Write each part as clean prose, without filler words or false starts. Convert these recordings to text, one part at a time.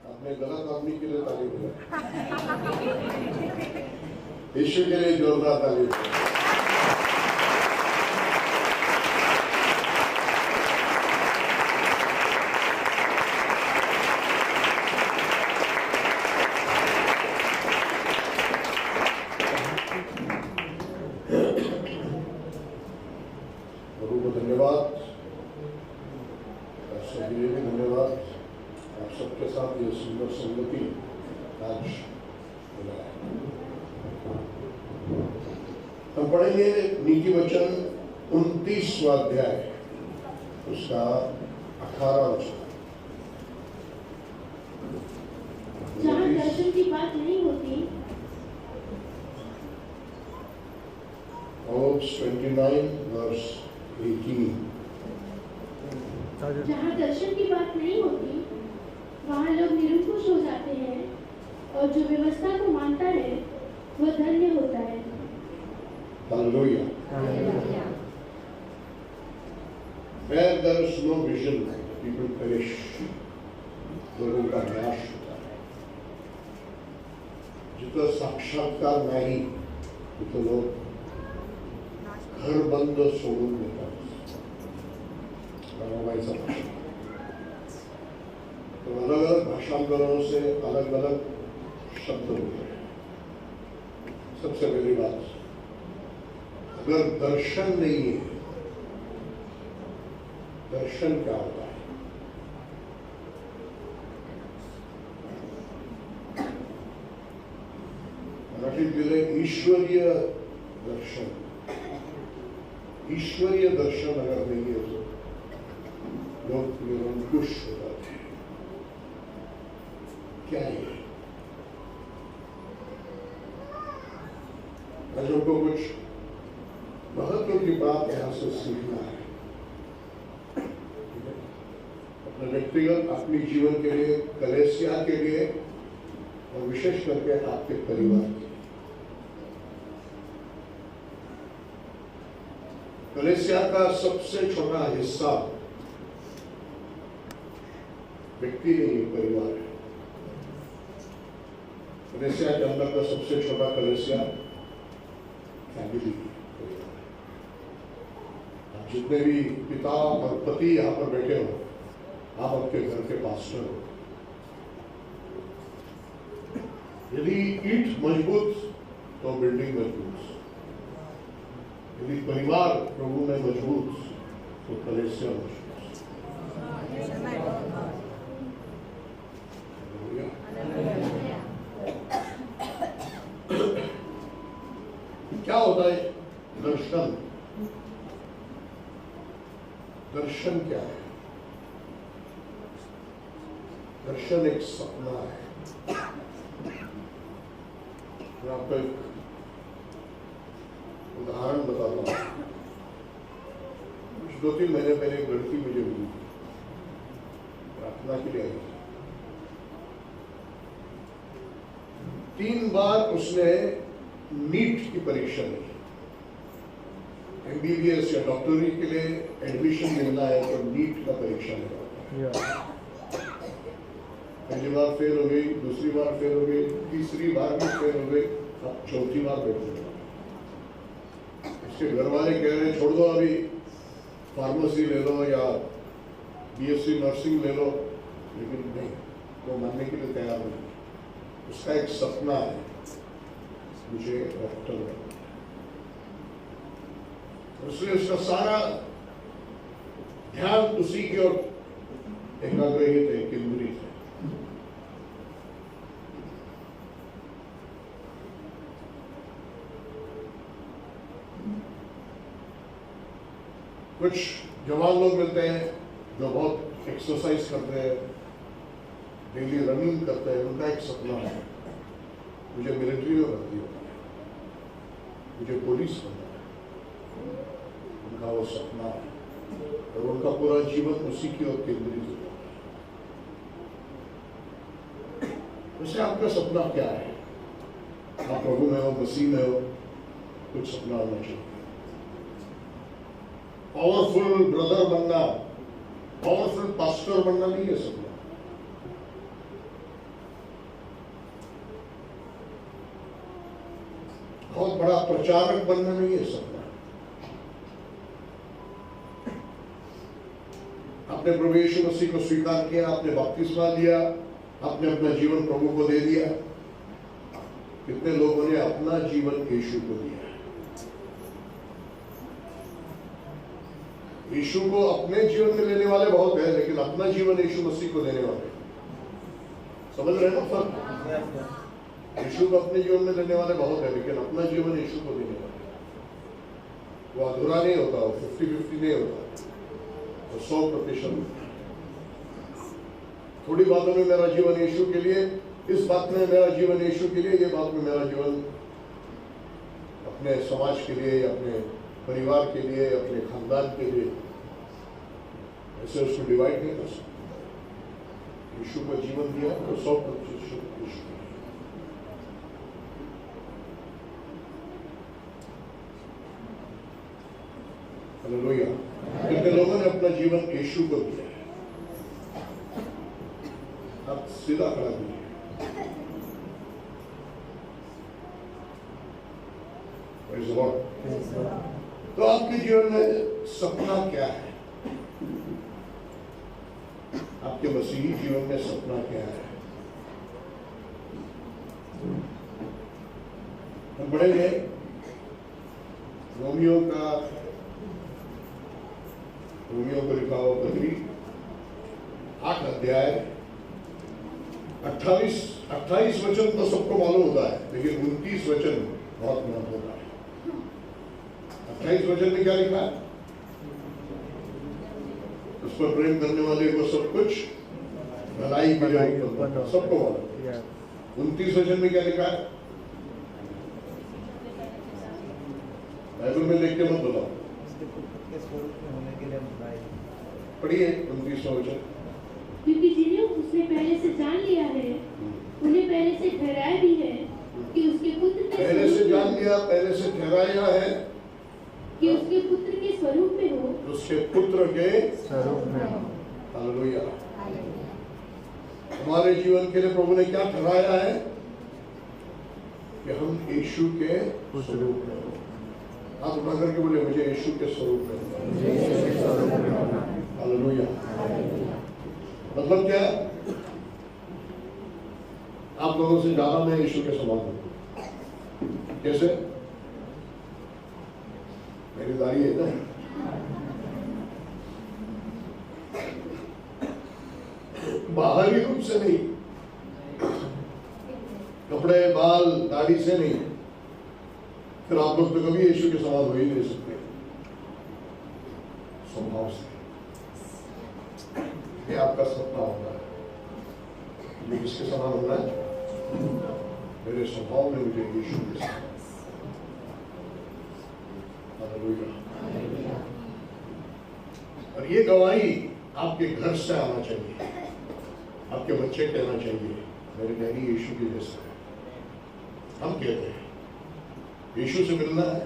अपने गलत आदमी के लिए ताली बजाए, ईश्वर के लिए जोरदार ताली बजाए। प्रभु को धन्यवाद, सभी भी धन्यवाद। आप सबके साथ ये सुंदर संगति आज मिला है। हम पढ़ेंगे नीति वचन 29वां अध्याय, उसका 18वां वचन। जहाँ दर्शन की बात नहीं होती, Proverbs 29 verse 18। जहाँ दर्शन की बात नहीं होती, वहाँ लोग निरुंकुश हो जाते हैं, और जो व्यवस्था को मानता है वह धन्य होता है। Hallelujah. Where there is no vision, people perish. लोगों का नाश होता है। जितना साक्षात्कार नहीं, उतना लोग घर बंद सोडून देतात। तो अलग अलग भाषांतरों से अलग अलग शब्द होते हैं। सबसे पहली बात, अगर दर्शन नहीं है, दर्शन क्या होता है? मराठीत दिले ईश्वरीय दर्शन। ईश्वरीय दर्शन अगर नहीं है तो लोग निरंकुश हो जाते हैं। क्या है? आज हमको कुछ महत्व की बात यहाँ से सीखना है। अपने व्यक्तिगत, अपने जीवन के लिए, कलेसिया के लिए, और विशेष करके आपके परिवार के लिए। कलेसिया का सबसे छोटा हिस्सा व्यक्ति नहीं, परिवार है। कलेसिया के अंदर का सबसे छोटा कलेसिया फैमिली परिवार है। आप जितने भी पिता और पति यहाँ पर बैठे हो, आप आपके घर के पास्टर हो। यदि ईंट मजबूत तो बिल्डिंग मजबूत, यदि परिवार प्रभु में मजबूत तो कलेसिया मजबूत। क्या होता है दर्शन? दर्शन क्या है? दर्शन एक सपना है। मैं आपको एक उदाहरण बताता हूँ। कुछ 2-3 महीने पहले एक लड़की मुझे मिली, प्रार्थना के लिए आई। 3 बार उसने नीट की परीक्षा दी। MBBS या डॉक्टरी के लिए एडमिशन मिलना है तो नीट का परीक्षा लेना। पहली बार फेल हो गई, दूसरी बार फेल हो गई, तीसरी बार भी फेल हो गई, अब चौथी बार बैठ गई। इसके घर वाले कह रहे छोड़ दो, अभी फार्मेसी ले लो या BSc नर्सिंग ले लो, लेकिन नहीं, वो मानने के लिए तैयार नहीं। उसका एक सपना है, मुझे डॉक्टर बनना। इसलिए उसका सारा ध्यान उसी की ओर एकाग्रहित है, केंद्रित है। कुछ जवान लोग मिलते हैं जो बहुत एक्सरसाइज करते हैं, डेली रनिंग करते हैं, उनका एक सपना है मुझे मिलिट्री में भर्ती होना है, मुझे पुलिस बनना है, उनका वो सपना है और उनका पूरा जीवन उसी की ओर केंद्रित होता है। वैसे आपका सपना क्या है? आप प्रभु में हो, मसीह में हो, कुछ सपना होना चाहिए। पावरफुल ब्रदर बनना, पावरफुल पास्टर बनना नहीं है सपना। बहुत बड़ा प्रचारक बनना नहीं है सपना। आपने प्रभु यीशु मसीह को स्वीकार किया, आपने बपतिस्मा लिया, आपने अपना जीवन प्रभु को दे दिया। कितने लोगों ने अपना जीवन यीशु को दिया? यीशु को अपने जीवन में लेने वाले बहुत हैं, लेकिन अपना जीवन यीशु मसीह को देने वाले, समझ रहे हैं ना फर्क? यीशु को अपने जीवन में लेने वाले बहुत हैं, लेकिन अपना जीवन यीशु को देने वाले, वो अधूरा नहीं होता, वो 50-50 नहीं होता, वो 100%। थोड़ी बातों में मेरा जीवन यीशु के लिए, इस बात में मेरा जीवन यीशु के लिए, ये बात में मेरा जीवन अपने समाज के लिए, अपने परिवार के लिए, अपने खानदान के लिए, ऐसे उसको डिवाइड नहीं कर सकते। यीशु को जीवन दिया तो 100% यीशु। हालेलुया। कितने लोगों ने अपना जीवन यीशु को दिया? आप सीधा खड़ा कीजिए। तो आपके जीवन में सपना क्या है? आपके मसीही जीवन में सपना क्या है? हम पढ़ेंगे रोमियो को लिखा हुआ पत्री 8 अध्याय 28 वचन तो सबको मालूम होता है, लेकिन 29 वचन बहुत महत्वपूर्ण है। 28 वचन में क्या लिखा है? उस पर प्रेम करने वाले को सब कुछ भलाई के लिए सबको मालूम। 29 वचन में क्या लिखा है? बाइबल में देख के मत बताओ, पढ़िए 29वां वचन। क्योंकि जिन्हें उसने पहले से जान लिया है, उन्हें पहले से ठहराया भी है कि उसके पुत्र के पहले से जान लिया, पहले से ठहराया है कि उसके पुत्र के स्वरूप में हो, उसके पुत्र के स्वरूप में हो। हालेलुया। हमारे जीवन के लिए प्रभु ने क्या ठहराया है? कि हम यीशु के स्वरूप में हो। आप उठा करके बोले, मुझे यीशु के स्वरूप में होना। हालेलुया। मतलब क्या है? आप लोगों से ज्यादा मैं यीशु के समान हूं। कैसे? मेरी दाढ़ी है ना, बाहरी रूप से नहीं, कपड़े बाल दाढ़ी से नहीं, फिर आप लोग तो कभी यीशु के समान हो ही नहीं सकते स्वभाव से। ये आपका सपना होगा, ये किसके समान होना है? मेरे स्वभाव में मुझे यीशु के समान। हालेलुया। और ये गवाही आपके घर से आना चाहिए, आपके बच्चे कहना चाहिए, मेरे डैडी यीशु के जैसा है। हम कहते हैं यीशु से मिलना है,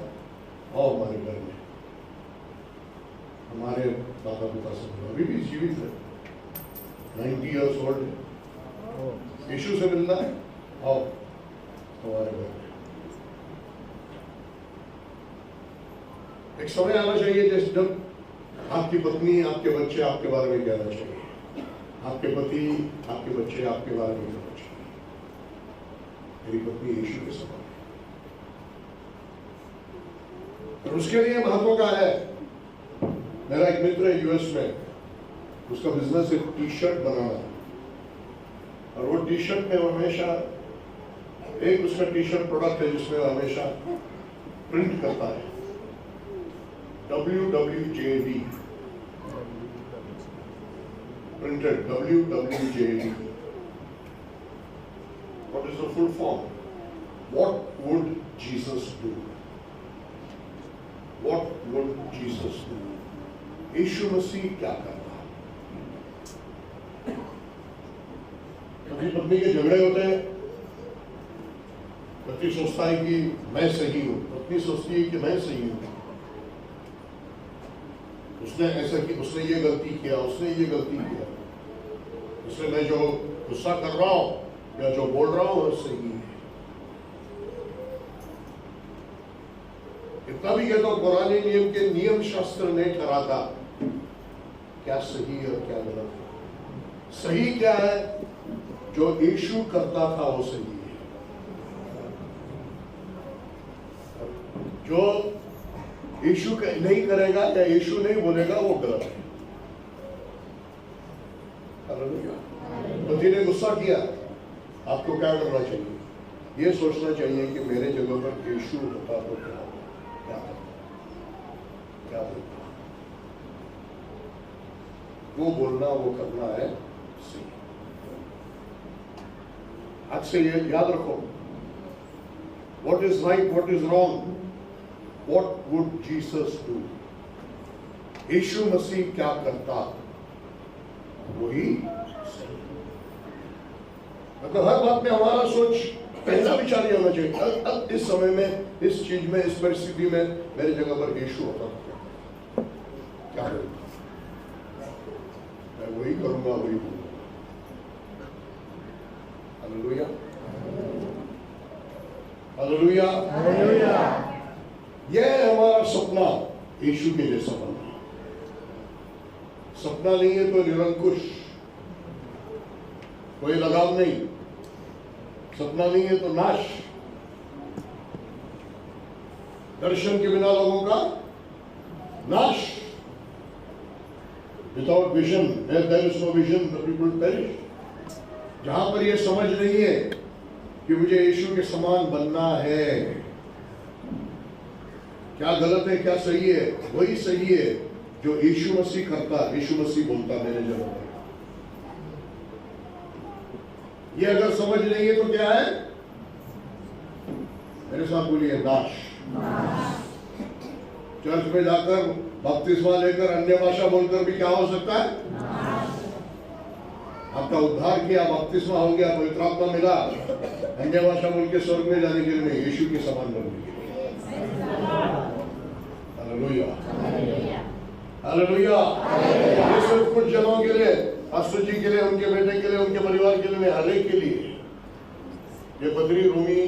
और हमारे घर में हमारे माता पिता से मिलना, अभी भी जीवित है, 90 इयर्स ओल्ड है। यीशु से मिलना है, और हमारे घर में एक समय आना चाहिए जब आपकी पत्नी, आपके बच्चे आपके बारे में कहना चाहिए, आपके पति, आपके बच्चे आपके बारे में कहना चाहिए, मेरी पत्नी यीशु के समान है। और उसके लिए महत्व का है। मेरा एक मित्र है यूएस में, उसका बिजनेस है टी शर्ट बनाना, और वो टी शर्ट में हमेशा एक उसका टी शर्ट प्रोडक्ट है जिसमें हमेशा प्रिंट करता है WWJD। printed WWJD. What is the full form? What would Jesus do? What would Jesus do? यीशु मसीह क्या करता? पति पत्नी के झगड़े होते हैं, पति सोचता है कि मैं सही हूं, पत्नी सोचती है कि मैं सही हूं, उसने ऐसा कि उसने ये गलती किया, उसने ये गलती किया, इसलिए मैं जो गुस्सा कर रहा हूं या जो बोल रहा हूं वो सही है। इतना भी कहता हूं, पुराने नियम के नियम शास्त्र ने करा था क्या सही है और क्या गलत है। सही क्या है? जो यीशु करता था वो सही है, जो यीशु नहीं करेगा या यीशु नहीं बोलेगा वो गलत है। पति ने गुस्सा किया, आपको क्या करना चाहिए? ये सोचना चाहिए कि मेरे जगह पर यीशु होता तो क्या बोलता, वो बोलना वो करना है सही। आज से ये याद रखो, what is right, what is wrong, what would Jesus do. Yeshu Masih क्या करता वही सही। मतलब हर बात में हमारा सोच पहला विचार ये होना चाहिए, अब इस समय में, इस चीज में, इस परिस्थिति में मेरे जगह पर यीशु होता क्या करूंगा? मैं वही करूंगा, वही बोलूंगा। Hallelujah, hallelujah, hallelujah. यह है हमारा सपना, यीशु के जैसा बनना। सपना नहीं है तो निरंकुश, कोई लगाव नहीं। सपना नहीं है तो नाश। दर्शन के बिना लोगों का नाश। Without vision there is no vision, the people perish. जहां पर यह समझ नहीं है कि मुझे यीशु के समान बनना है, क्या गलत है क्या सही है, वही सही है जो यीशु मसीह करता, यीशु मसीह बोलता मेरे जगह पर। ये अगर समझ नहीं है तो क्या है? मेरे साथ बोलिए, नाश। चर्च में जाकर बपतिस्मा लेकर अन्य भाषा बोलकर भी क्या हो सकता है? आपका उद्धार किया, बपतिस्मा हो गया, पवित्र आत्मा मिला, अन्य भाषा बोल के स्वर्ग में जाने के लिए नहीं, यीशु के समान बनने के लिए। Hallelujah, hallelujah. ये सिर्फ कुछ जनों के लिए, पास्टर जी के लिए, उनके बेटे के लिए, उनके परिवार के लिए नहीं, हर एक के लिए। ये बदरी रूमी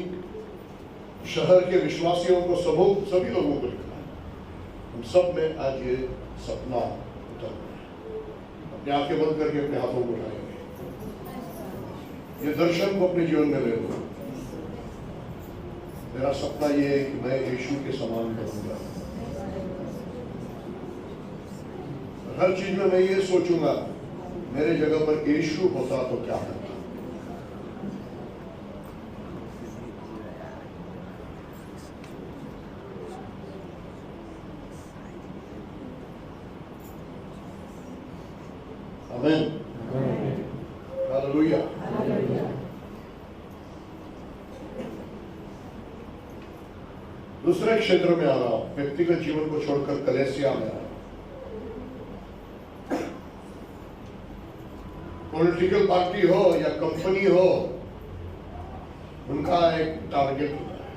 शहर के विश्वासियों को, सभी लोगों को लिखा है। हम सब में आज ये सपना उतर रहा है। अपनी आंखें बंद करके अपने हाथों को उठाएंगे, ये दर्शन को अपने जीवन में ले लो। मेरा सपना ये है कि मैं यीशु के समान बनूंगा। हर चीज में मैं ये सोचूंगा, मेरे जगह पर यीशु होता तो क्या करता। आमीन, हालेलुया। दूसरे क्षेत्र में आ रहा हूं, व्यक्तिगत जीवन को छोड़कर कलेसिया में आ रहा हूं। पॉलिटिकल पार्टी हो या कंपनी हो, उनका एक टारगेट होता है,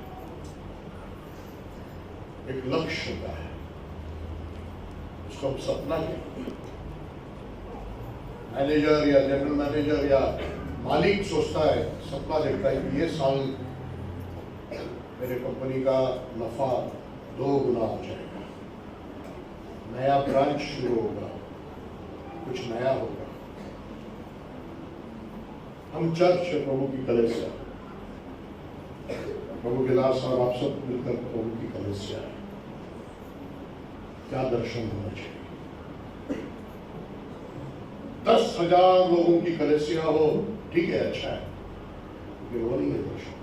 एक लक्ष्य होता है, उसको हम सपना कहते हैं। मैनेजर या जनरल मैनेजर या मालिक सोचता है, सपना देखता है कि ये साल मेरे कंपनी का नफा 2 गुना हो जाएगा, नया ब्रांच शुरू होगा, कुछ नया होगा। हम चर्च है प्रभु की कलीसिया, प्रभु के दास और आप सब मिलकर प्रभु की कलीसिया है। क्या दर्शन होना चाहिए? 10,000 लोगों की कलीसिया हो, ठीक है, अच्छा है, क्योंकि वो नहीं है दर्शन।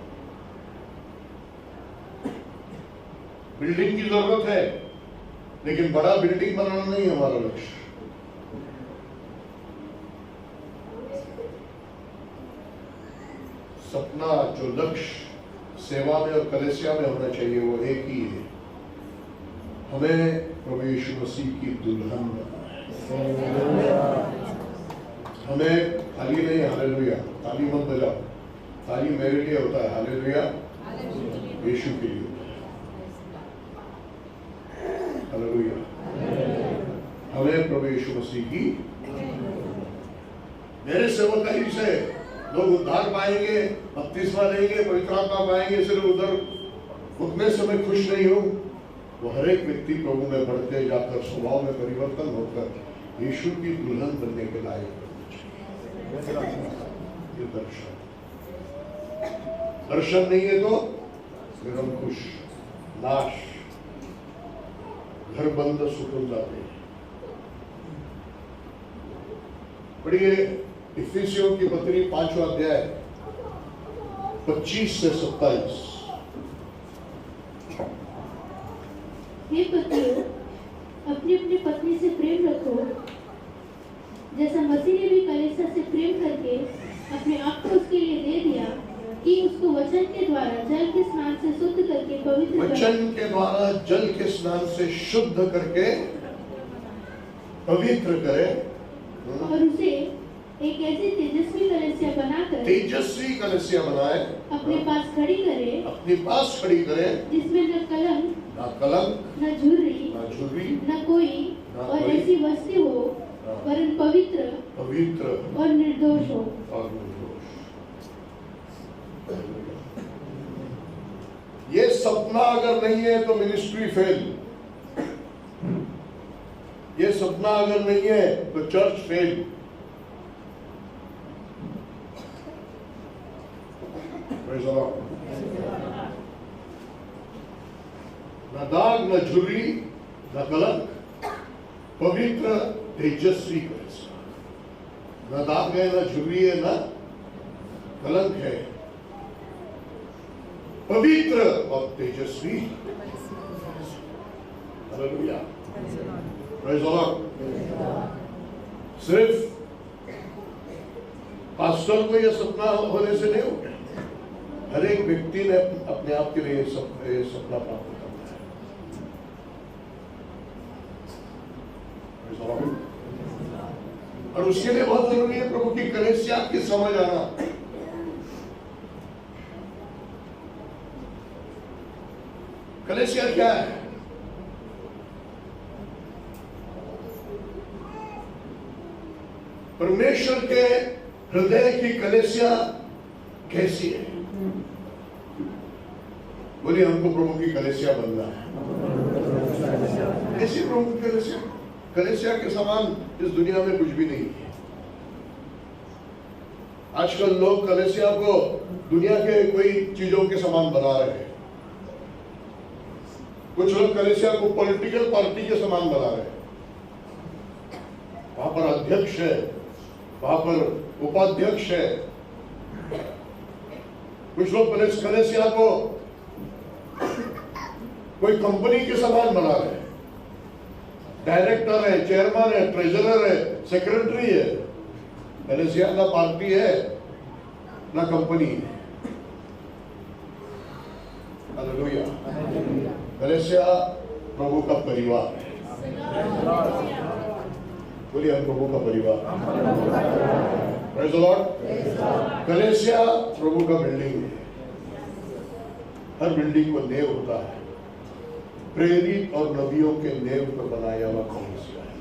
बिल्डिंग की जरूरत है, लेकिन बड़ा बिल्डिंग बनाना नहीं हमारा लक्ष्य। सपना, जो लक्ष्य सेवा में और कलीसिया में होना चाहिए वो एक ही है, हमें प्रभु यीशु मसीह की दुल्हन बनना है। हमें खाली नहीं, हालेलुया, ताली मत बजाओ, ताली मेरे लिए होता है, हालेलुया यीशु के लिए होता है, हालेलुया। हमें प्रभु यीशु मसीह की, मेरे सेवकाई से लोग उद्धार पाएंगे, बपतिस्मा लेंगे, पवित्र आत्मा पाएंगे, सिर्फ उधर उतने से मैं खुश नहीं हूं। वो हर एक व्यक्ति प्रभु में बढ़ते जाकर स्वभाव में परिवर्तन होकर यीशु की दुल्हन बनने के लायक बनना चाहिए। ये दर्शन नहीं है तो निरंकुश, नाश, घर बंद सुकून जाते हैं। पढ़िए इफिसियों की पत्री 5वां अध्याय 25 से 27। हे पतियों, अपनी अपनी पत्नी से प्रेम रखो, जैसा मसीह ने भी कलीसिया से प्रेम करके अपने आप को उसके लिए दे दिया कि उसको वचन के द्वारा जल के स्नान से शुद्ध करके पवित्र, वचन के द्वारा जल के स्नान से शुद्ध करके पवित्र करे, और उसे एक ऐसी तेजस्वी कलीसिया बनाकर, तेजस्वी कलीसिया बनाए, अपने पास खड़ी करे, अपने पास खड़ी करे, जिसमें न कलंक, न झुर्री, न कोई और ऐसी वस्तु हो, वरन पवित्र और निर्दोष हो। ये सपना अगर नहीं है तो मिनिस्ट्री फेल। ये सपना अगर नहीं है तो चर्च फेल। न दाग, न झुर्री, न कलंक, पवित्र तेजस्वी कलीसिया। न दाग है, न झुर्री है, न कलंक है, पवित्र और तेजस्वी। Hallelujah, praise the Lord. सिर्फ पास्टर को यह सपना होने से नहीं होगा, हर एक व्यक्ति ने अपने आप के लिए सपना प्राप्त करना है। और उसके लिए बहुत जरूरी है प्रभु की कलीसिया की समझ आना। कलीसिया क्या है? परमेश्वर के हृदय की कलीसिया कैसी है? बोलिए, हमको प्रभु की कलीसिया बनना है। कैसी प्रभु की कलीसिया? कलीसिया के समान इस दुनिया में कुछ भी नहीं है। आजकल लोग कलीसिया को दुनिया के कोई चीजों के समान बना रहे हैं। कुछ लोग कलीसिया को पॉलिटिकल पार्टी के समान बना रहे हैं। वहां पर अध्यक्ष है, वहां पर उपाध्यक्ष है। कुछ लोग कलीसिया को कोई कंपनी के समान बना रहे हैं। डायरेक्टर है, चेयरमैन है, ट्रेजरर है, सेक्रेटरी है। कलीसिया ना पार्टी है ना कंपनी है। हालेलुया। कलीसिया प्रभु का परिवार है। बोलिए, हम प्रभु का परिवार। Praise the Lord. कलीसिया प्रभु का बिल्डिंग है। हर बिल्डिंग को नेव होता है। प्रेरित और नबियों के नेव पर बनाया हुआ कलीसिया है।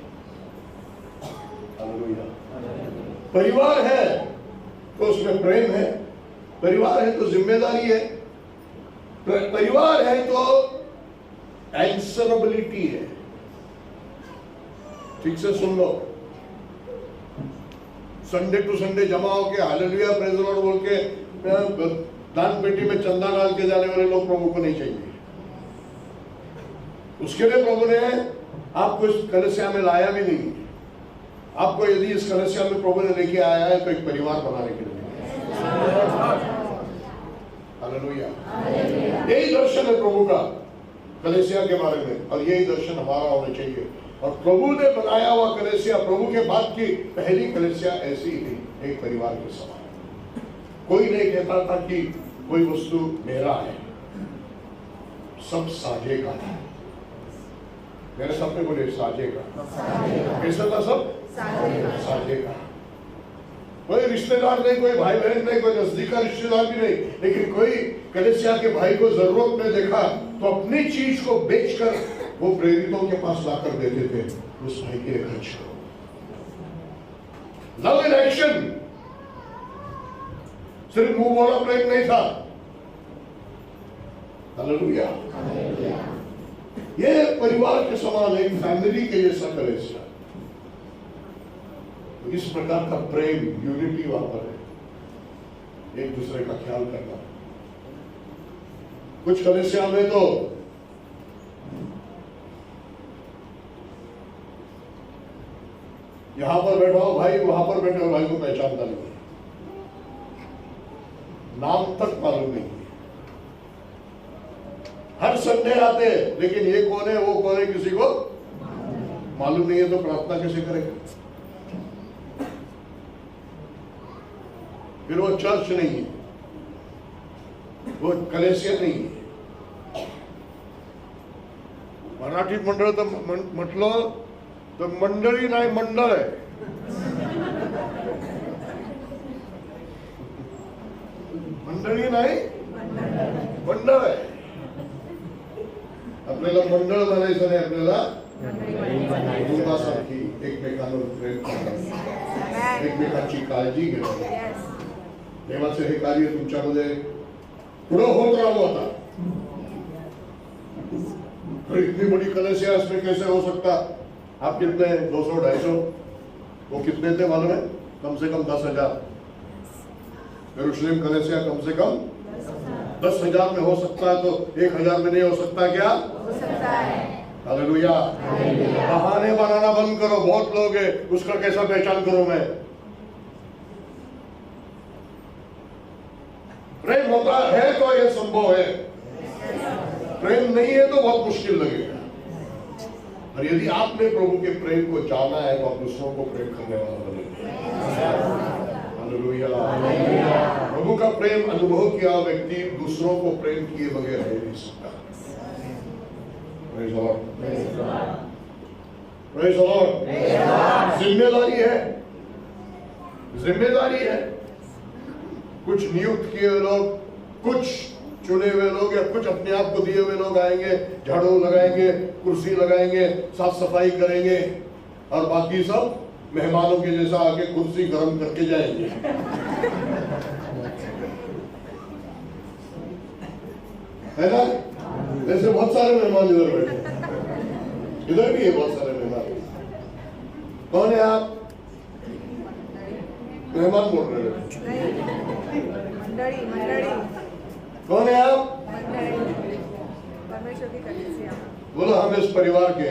हालेलुया। परिवार है तो उसमें प्रेम है, परिवार है तो जिम्मेदारी है, परिवार है तो एंसरेबिलिटी है। ठीक से सुन लो। संडे टू संडे जमा होके हालेलुया प्रेज़ द लॉर्ड बोल के दान पेटी में चंदा डाल के जाने वाले लोग प्रभु को नहीं चाहिए। उसके लिए प्रभु ने आपको इस कलीसिया में लाया भी नहीं। आपको यदि इस कलीसिया में प्रभु ने लेके आया है तो एक परिवार बनाने के लिए। हालेलुया। यही दर्शन है प्रभु का कलीसिया के बारे में, और यही दर्शन हमारा होना चाहिए। और प्रभु ने बनाया हुआ कलीसिया, प्रभु के बाद की पहली कलीसिया ऐसी ही, एक परिवार के समान। कोई नहीं कहता था कि कोई वस्तु मेरा है, सब साझे का था। मेरे सामने बोले साझे का। कैसा था? सब साझे का। कोई रिश्तेदार नहीं, कोई भाई बहन नहीं, कोई नजदीक का रिश्तेदार भी नहीं, लेकिन कोई कलीसिया के भाई को जरूरत में देखा तो अपनी चीज को बेचकर वो प्रेरितों के पास लाकर देते थे, उस भाई के लिए खर्च करो। लव इन एक्शन, सिर्फ मुंह बोला प्रेम नहीं था। हालेलुया। ये परिवार के समान, एक फैमिली के जैसा कलीसिया। तो इस प्रकार का प्रेम, यूनिटी वहां पर है, एक दूसरे का ख्याल करना। कुछ कलीसिया में तो यहां पर बैठा हो भाई, वहां पर बैठे हो भाई को पहचानता नहीं, नाम तक मालूम नहीं। हर संडे आते, लेकिन ये कौन है वो कौन है किसी को मालूम नहीं है, तो प्रार्थना कैसे करेगा? फिर वो चर्च नहीं है, वो कलीसिया नहीं है। मराठी मंडळ तर म्हटलं तर मंडळी नाही, मंडळ आहे। मंडळी नाही, मंडळ आहे। आपल्याला मंडळ बनायचं नाही, आपल्याला कुटुंबासारखी एकमेकांवर प्रेम करायचं, एकमेकांची काळजी घ्यायची। देवाचे हे कार्य तुमच्यामध्ये पुढे होत राहावं। आता तो इतनी बड़ी कलीसिया, इसमें कैसे हो सकता? आप कितने 200-250, वो कितने थे मालूम है? कम से कम 10,000। यरूशलेम कलीसिया कम से कम 10,000 में हो सकता है, तो 1,000 में नहीं हो सकता क्या? हो सकता है। हालेलुया। बहाने बनाना बंद करो, बहुत लोग हैं, उसका कैसा पहचान करूं मैं? प्रेम होता है तो यह संभव है, प्रेम नहीं है तो बहुत मुश्किल लगेगा। और यदि आपने प्रभु के प्रेम को जाना है तो आप दूसरों को प्रेम करने वाला बनेंगे। हालेलुया। प्रभु का प्रेम अनुभव किया व्यक्ति दूसरों को प्रेम किए बगैर रह नहीं सकता। Praise the Lord. Praise the Lord. जिम्मेदारी है, जिम्मेदारी है। कुछ नियुक्त किए हुए लोग, कुछ चुने हुए लोग या कुछ अपने आप को दिए हुए लोग आएंगे, झाड़ू लगाएंगे, कुर्सी लगाएंगे, साफ सफाई करेंगे, और बाकी सब मेहमानों के जैसा आके कुर्सी गर्म करके जाएंगे। है ना? ऐसे बहुत सारे मेहमान इधर बैठे, इधर भी है बहुत सारे मेहमान। कौन है आप? मेहमान बोल रहे हैं। कौन है आप? परमेश्वर की कलीसिया। बोलो हम इस परिवार के।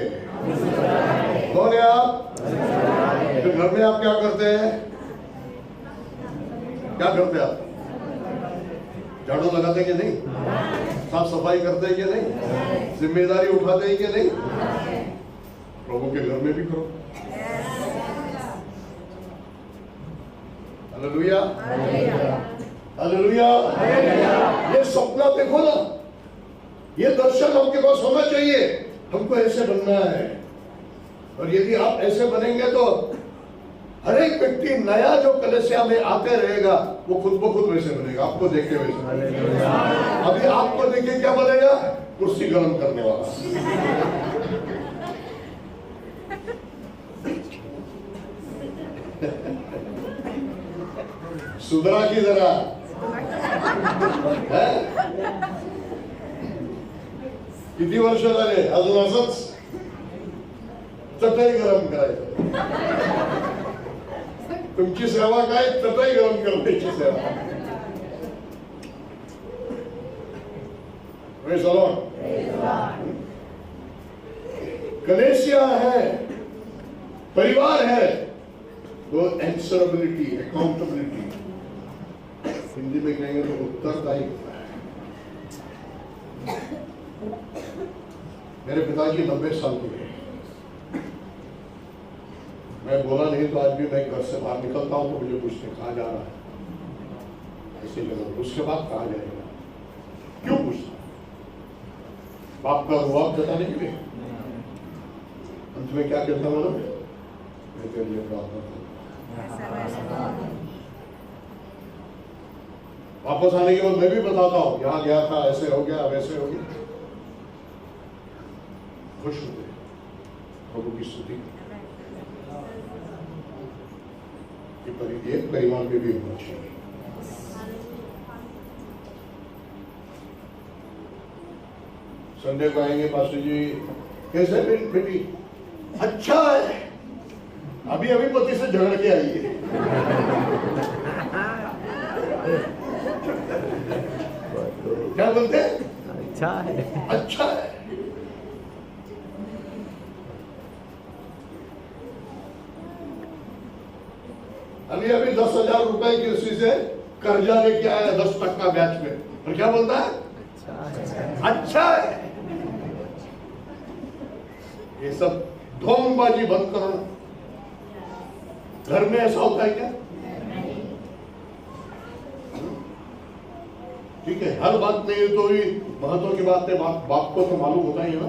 कौन है आप? तो घर में आप क्या करते हैं? क्या करते हैं आप? झाड़ू लगाते कि नहीं? साफ सफाई करते हैं कि नहीं? जिम्मेदारी उठाते हैं कि नहीं? प्रभु के घर में भी करो। हालेलुया। हालेलुया। ये सपना देखो ना, ये दर्शन आपके पास होना चाहिए। हमको ऐसे बनना है, और यदि आप ऐसे बनेंगे तो हर एक व्यक्ति नया जो कलीसिया में आते रहेगा वो खुद ब खुद वैसे बनेगा, आपको देखे वैसे। अभी आपको देखे क्या बनेगा? कुर्सी गर्म करने वाला। सुधरा की जरा किती वर्ष झाले अजून असंच चटई गरम करायचं? तुमची सेवा काय? चटई गरम करण्याची सेवा। Praise the Lord. कलीसिया है, परिवार है, तो एंसरेबिलिटी, अकाउंटेबिलिटी, हिंदी में कहेंगे तो उत्तरदायित्व है। मेरे पिताजी 90 साल के हैं। मैं बोला नहीं तो आज भी मैं घर से बाहर निकलता हूं तो मुझे पूछते कहाँ जा रहा है, ऐसी जगह, उसके बाद कहा जाएगा? क्यों पूछता? बाप का रुआब जताने के लिए। अंत में क्या कहता मालूम है? मैं तेरे लिए प्रार्थना करूंगा। वापस आने के बाद मैं भी बताता हूं, यहां गया था, ऐसे हो गया, वैसे हो गया। खुश होते प्रभु की स्तुति। एक परिवार में भी होना चाहिए। संडे को आएंगे, पास्टर जी कैसे बेटी? अच्छा है, अभी अभी पति से झगड़ के आई है। क्या बोलते हैं? अच्छा है, अच्छा है। अभी अभी 10,000 रुपए किसी से कर्जा लेके आया 10% ब्याज में, और क्या बोलता है? अच्छा है। ये सब ढोंगबाजी बंद करो। घर में ऐसा होता है क्या? ठीक है, हर बात नहीं तो ही महत्व की बात है, बाप को तो मालूम होता ही है ना।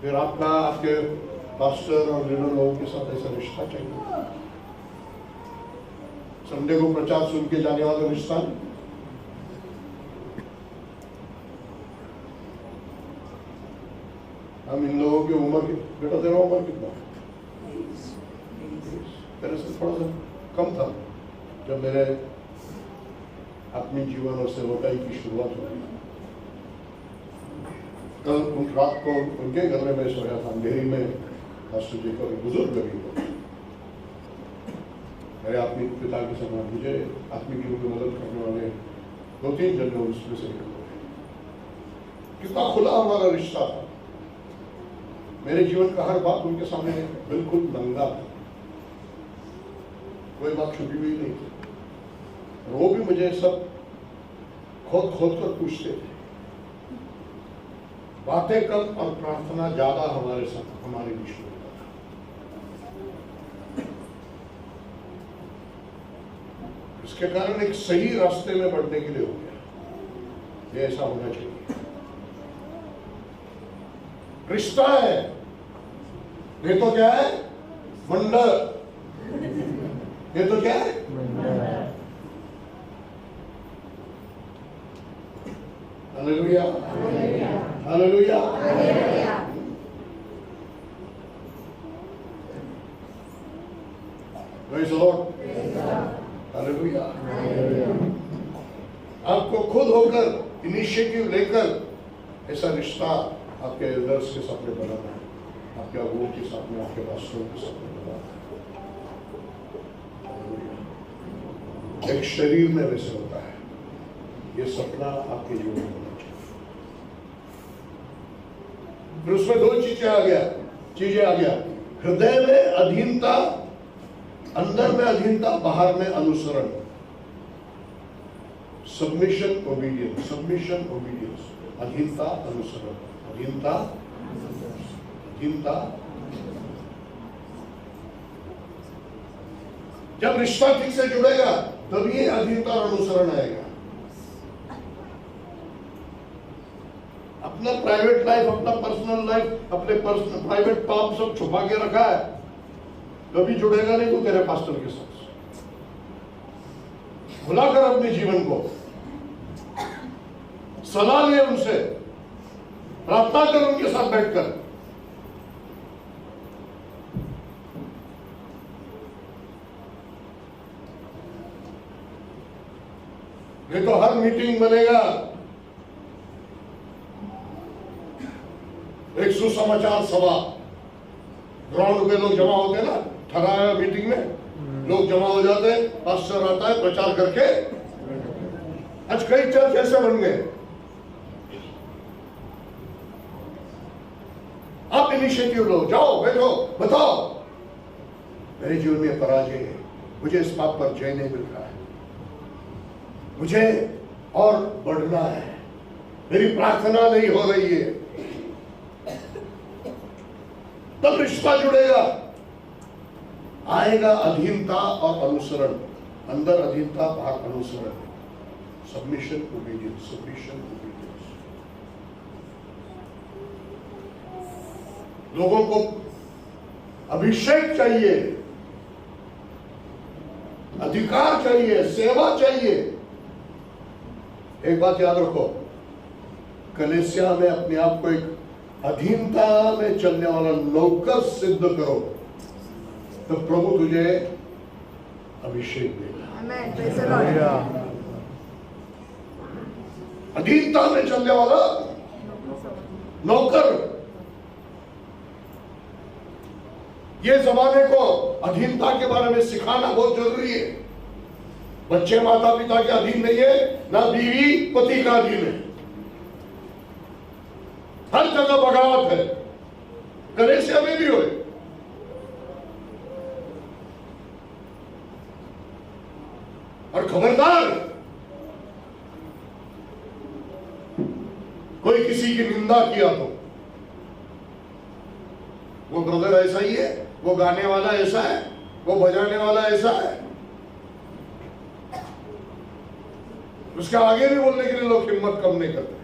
फिर आपके पास्टर और लीडर लोगों के साथ ऐसा रिश्ता चाहिए। संडे को प्रचार सुन के जाने वाला रिश्ता नहीं। हम इन लोगों की उम्र, बेटा तेरा उम्र कितना? तेरे से थोड़ा सा कम था जब मेरे अपनी जीवन और सेवकाई की शुरुआत हुई। कल रात को उनके घर में मैं सोया था, अंधेरी में। पास्टर जी को बुजुर्ग गरीब, मेरे आत्मिक पिता के समान, मुझे आत्मिक रूप में मदद करने वाले 2-3 जन लोग उसमें से कितना खुला हमारा रिश्ता था। मेरे जीवन का हर बात उनके सामने बिल्कुल नंगा था, कोई बात छुपी हुई नहीं थी। वो भी मुझे सब खोद कर पूछते थे। बातें कम और प्रार्थना ज्यादा हमारे साथ, हमारे बीच में। इसके कारण एक सही रास्ते में बढ़ने के लिए हो गया। ये ऐसा होना चाहिए। रिश्ता है, ये तो क्या है? मंडल। ये तो क्या है? Hallelujah, hallelujah. Praise the Lord, hallelujah. आपको खुद होकर इनिशिएटिव लेकर ऐसा रिश्ता आपके एल्डर्स के साथ में बनाना है, आपके अगुओं के साथ में, आपके पास्टरों के साथ में बनाना है। एक शरीर में वैसे होता है। ये सपना आपके जीवन में होना चाहिए। फिर उसमें 2 चीजें आ गया। हृदय में अधीनता, अंदर में अधीनता, बाहर में अनुसरण। सबमिशन ओबीडियंस, सबमिशन ओबीडियंस, अधीनता अनुसरण, अधीनता अधीनता। जब रिश्ता ठीक से जुड़ेगा तभी अधीनता और अनुसरण आएगा। अपना प्राइवेट लाइफ, अपना पर्सनल लाइफ, अपने प्राइवेट पाप सब छुपा के रखा है, कभी जुड़ेगा नहीं तो तेरे पास्टर के साथ। खुला कर अपने जीवन को, सलाह ले उनसे, प्रार्थना कर उनके साथ बैठकर। नहीं तो हर मीटिंग बनेगा एक सुसमाचार सभा। ग्राउंड पे लोग जमा होते हैं ना, ठहराया मीटिंग में लोग जमा हो जाते हैं, पास्टर आता है प्रचार करके। आज कई चर्च ऐसे बन गए। आप इनिशिएटिव लो, जाओ, बैठो, बताओ मेरे जीवन में पराजय है, मुझे इस बात पर जय नहीं मिल रहा है, मुझे और बढ़ना है, मेरी प्रार्थना नहीं हो रही है। तब रिश्ता जुड़ेगा, आएगा अधीनता और अनुसरण। अंदर अधीनता, बाहर अनुसरण, सबमिशन, ओबीडियंस, सबमिशन, ओबीडियंस। लोगों को अभिषेक चाहिए, अधिकार चाहिए, सेवा चाहिए। एक बात याद रखो, कलीसिया में अपने आप को एक अधीनता में चलने वाला नौकर सिद्ध करो, तो प्रभु तुझे अभिषेक देगा। अधीनता में चलने वाला नौकर। ये जमाने को अधीनता के बारे में सिखाना बहुत जरूरी है। बच्चे माता पिता के अधीन नहीं है, ना बीवी पति का अधीन है। हर जगह बगावत है, कलीसिया में भी हो। और खबरदार, कोई किसी की निंदा किया तो वो ब्रदर ऐसा ही है, वो गाने वाला ऐसा है, वो बजाने वाला ऐसा है, उसके आगे भी बोलने के लिए लोग हिम्मत कम नहीं करते।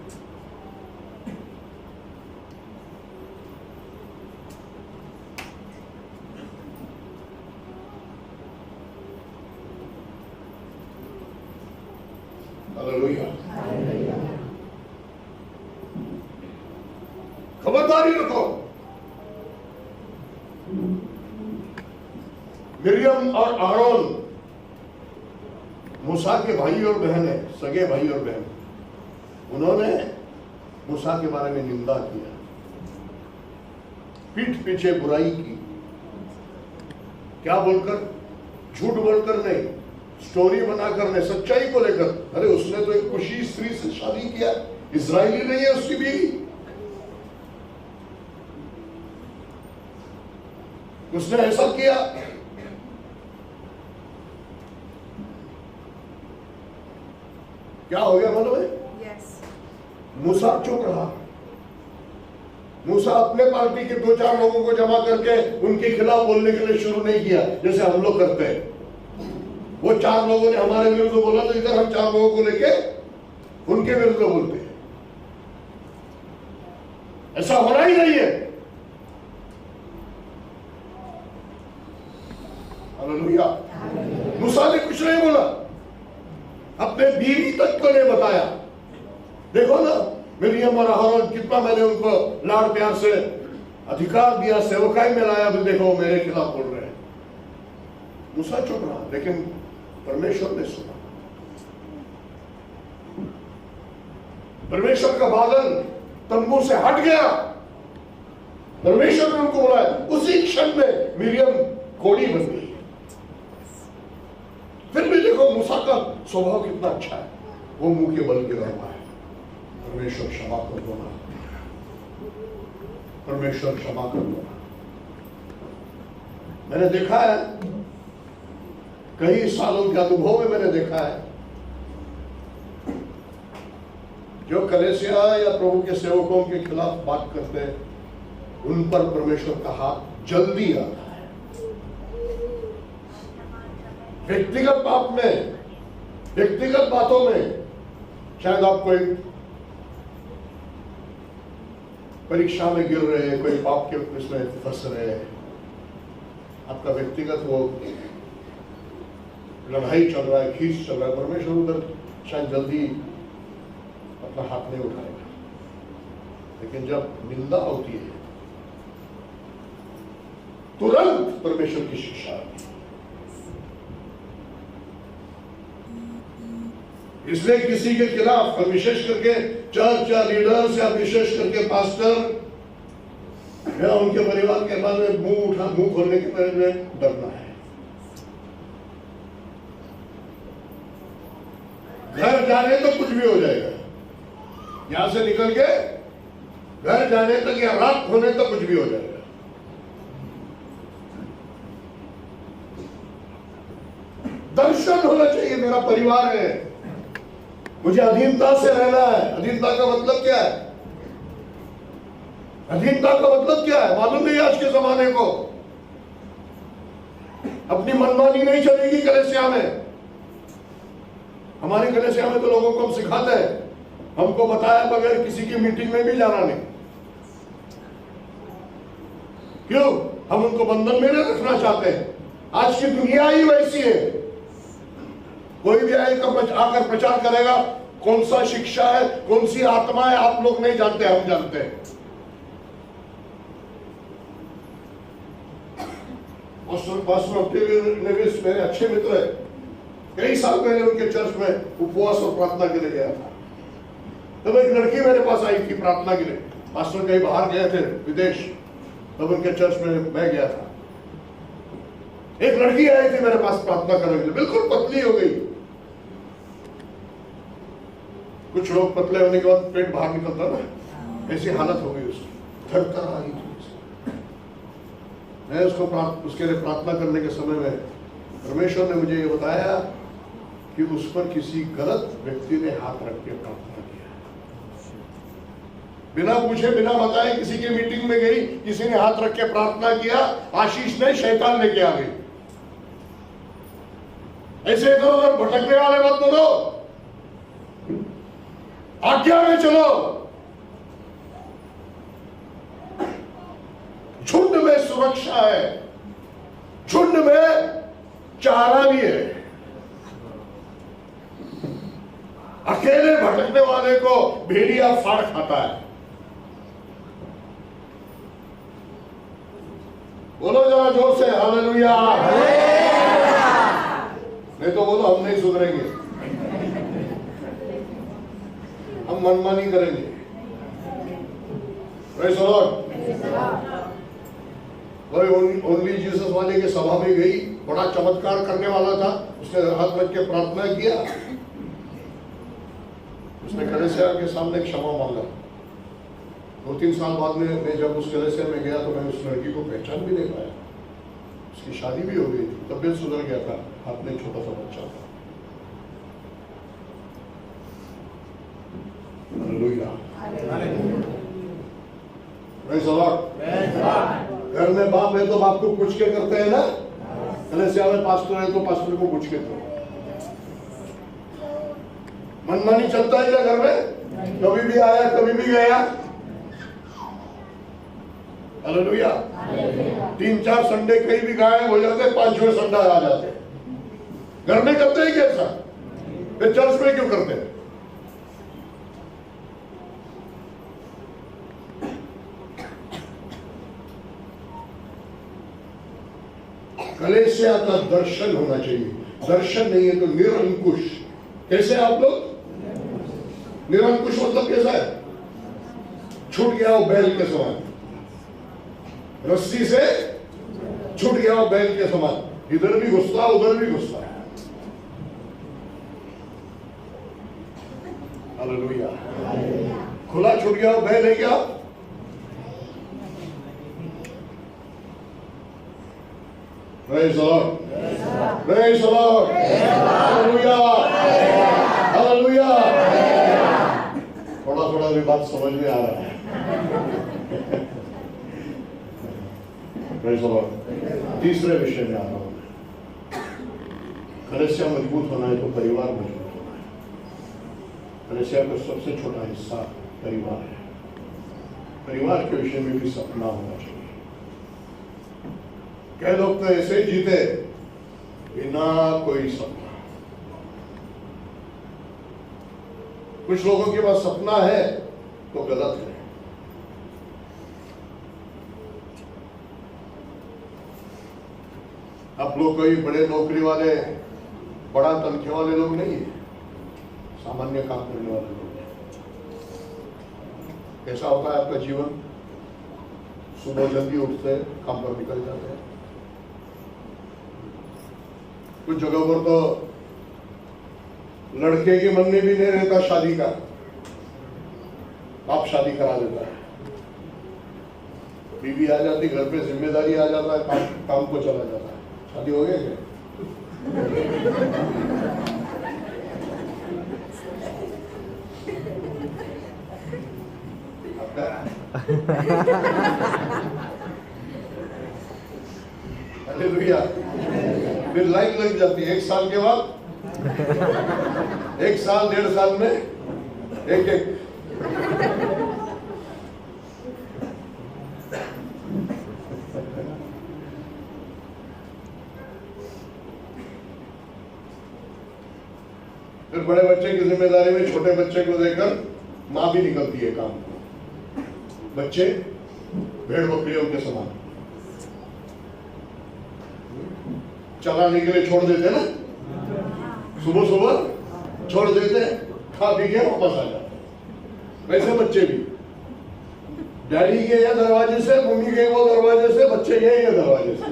हालेलुया। खबरदारी रखो। मिरियम और आरोन मूसा के भाई और बहन है, सगे भाई और बहन। उन्होंने मूसा के बारे में निंदा किया, पीठ पीछे बुराई की। क्या बोलकर? झूठ बोलकर नहीं, स्टोरी बनाकर नहीं, सच्चाई को लेकर। अरे उसने तो एक कुशी स्त्री से शादी किया, इजरायली नहीं है उसकी बीवी। उसने ऐसा किया। क्या हो गया मालूम है? मूसा चुप रहा। मूसा अपने पार्टी के 2-4 लोगों को जमा करके उनके खिलाफ बोलने के लिए शुरू नहीं किया जैसे हम लोग करते हैं। वो 4 लोगों ने हमारे विरुद्ध बोला तो इधर हम 4 लोगों को लेके उनके विरुद्ध बोलते हैं। ऐसा होना ही नहीं है। हालेलुया। मूसा ने कुछ नहीं बोला, अपने बीवी तक को नहीं बताया। देखो ना, मिरियम और आरोन कितना मैंने उनको लाड़ प्यार से अधिकार दिया, सेवकाई में लाया, भी देखो मेरे खिलाफ बोल रहे हैं। मूसा चुप रहा, लेकिन परमेश्वर ने सुना। परमेश्वर का बादल तंबू से हट गया। परमेश्वर ने उनको बुलाया। उसी क्षण में मिरियम कोड़ी बन गई। फिर भी देखो मूसा का स्वभाव कितना अच्छा है, वो मुंह के बल के रहता है। परमेश्वर क्षमा कर दो ना, परमेश्वर क्षमा कर दो ना। मैंने देखा है, कई सालों के अनुभव में मैंने देखा है, जो कलीसिया या प्रभु के सेवकों के खिलाफ बात करते हैं, उन पर परमेश्वर का हाथ जल्दी आता है। व्यक्तिगत बात में, व्यक्तिगत बातों में शायद आप कोई परीक्षा में गिर रहे हैं, कोई पाप के इसमें फंस रहे हैं, आपका व्यक्तिगत वो लड़ाई चल रहा है, खींच चल रहा है, परमेश्वर उधर शायद जल्दी अपना हाथ नहीं उठाएगा। लेकिन जब निंदा होती है, तुरंत परमेश्वर की शिक्षा आती है। इसलिए किसी के खिलाफ, विशेष करके चर्च या लीडर्स या विशेष करके पास्टर या उनके परिवार के बारे में मुंह खोलने के बारे में डरना है। घर जाने तो कुछ भी हो जाएगा, यहां से निकल के घर जाने तक या रात होने तक कुछ भी हो जाएगा। दर्शन होना चाहिए, मेरा परिवार है, मुझे अधीनता से रहना है। अधीनता का मतलब क्या है? अधीनता का मतलब क्या है मालूम नहीं आज के जमाने को। अपनी मनमानी नहीं चलेगी कलीसिया में। हमारी कलीसिया में तो लोगों को हम सिखाते हैं, हमको बताया बगैर किसी की मीटिंग में भी जाना नहीं। क्यों? हम उनको बंधन में नहीं रखना चाहते हैं। आज की दुनिया ही वैसी है। कोई भी आकर प्रचार करेगा, कौन सा शिक्षा है, कौन सी आत्मा है, आप लोग नहीं जानते, हम जानते हैं। मेरे अच्छे मित्र है, कई साल पहले उनके चर्च में उपवास और प्रार्थना के लिए गया था। तब एक लड़की मेरे पास आई थी प्रार्थना के लिए। पास्टर कहीं बाहर गए थे विदेश, तब उनके चर्च में मैं गया था। एक लड़की आई थी मेरे पास प्रार्थना करने के लिए, बिल्कुल पतली हो गई। कुछ लोग पतले होने के बाद पेट बाहर निकलता ना, ऐसी हालत हो गई उसकी, थर-थर आ गई थी। मैं उसके लिए प्रार्थना करने के समय में परमेश्वर ने मुझे ये बताया कि उस पर किसी गलत व्यक्ति ने हाथ रख के प्रार्थना किया। बिना पूछे बिना बताए किसी की मीटिंग में गई, किसी ने हाथ रख के प्रार्थना किया, आशीष नहीं शैतान लेके आ गई। ऐसे इधर उधर भटकने वाले मत बोलो, आज्ञा में चलो। झुंड में सुरक्षा है, झुंड में चारा भी है। अकेले भटकने वाले को भेड़िया फाड़ खाता है। बोलो जरा जोर से हालेलुया। नहीं तो बोलो हम नहीं सुधरेंगे, हम मनमानी करेंगे। Praise the Lord. कोई ओनली जीसस वाले के सभा में गई, बड़ा चमत्कार करने वाला था, उसने हाथ रख के प्रार्थना किया, उसने कलीसिया के सामने क्षमा मांगा। 2-3 साल बाद में मैं जब उस कलीसिया में गया तो मैं उस लड़की को पहचान भी नहीं पाया। उसकी शादी भी हो गई थी, तबियत सुधर गया था, हाथ में छोटा सा बच्चा था। हालेलुया। Praise the Lord. घर में बाप है तो बाप को पूछ के करते हैं ना, कलीसिया में पास्टर है तो पास्टर को पूछ के करो। मनमानी चलता है क्या घर में? कभी भी आया कभी भी गया। हालेलुया। 3-4 संडे कहीं भी गायब हो जाते, 5वें संडे आ जाते। घर में करते हैं कैसा? फिर चर्च में क्यों करते हैं? कलीसिया का दर्शन होना चाहिए। दर्शन नहीं है तो निरंकुश। कैसे आप लोग? निरंकुश मतलब कैसा है? छूट गया वो बैल के समान, रस्सी से छूट गया वो बैल के समान, इधर भी घुसता उधर भी घुसता है। हालेलुया। खुला छूट गया वो बैल है क्या? Praise the Lord. Praise the Lord. Hallelujah. Hallelujah. थोड़ा थोड़ा भी बात समझ में आ रहा है। Praise the Lord. तीसरे विषय में आ रहा हूं। कलीसिया मजबूत होना है तो परिवार मजबूत होना है। कलीसिया का सबसे छोटा हिस्सा परिवार है। परिवार के विषय में भी सपना होना चाहिए। कई लोग तो ऐसे ही जीते बिना कोई सपना। कुछ लोगों के पास सपना है तो गलत है। आप लोग कोई बड़े नौकरी वाले, बड़ा तनख्वाह वाले लोग नहीं है, सामान्य काम करने वाले लोग हैं। कैसा होता है आपका जीवन? सुबह जल्दी उठते, काम पर निकल जाते हैं। कुछ जगह पर तो लड़के के मन में भी नहीं रहता शादी का, बाप शादी करा देता है। बीवी आ जाती घर पे, जिम्मेदारी आ जाता है, काम को चला जाता है। शादी हो गया क्या? हालेलुया। फिर लाइन लग जाती है 1 साल के बाद। 1 साल 1.5 साल में एक फिर बड़े बच्चे की जिम्मेदारी में छोटे बच्चे को देकर मां भी निकलती है काम को। बच्चे भेड़ बकरियों के समान चलाने के लिए छोड़ देते ना, सुबह सुबह छोड़ देते, खा पी के वापस आ जाते। वैसे बच्चे भी डैडी के या दरवाजे से, मम्मी के वो दरवाजे से, बच्चे गए ये दरवाजे से।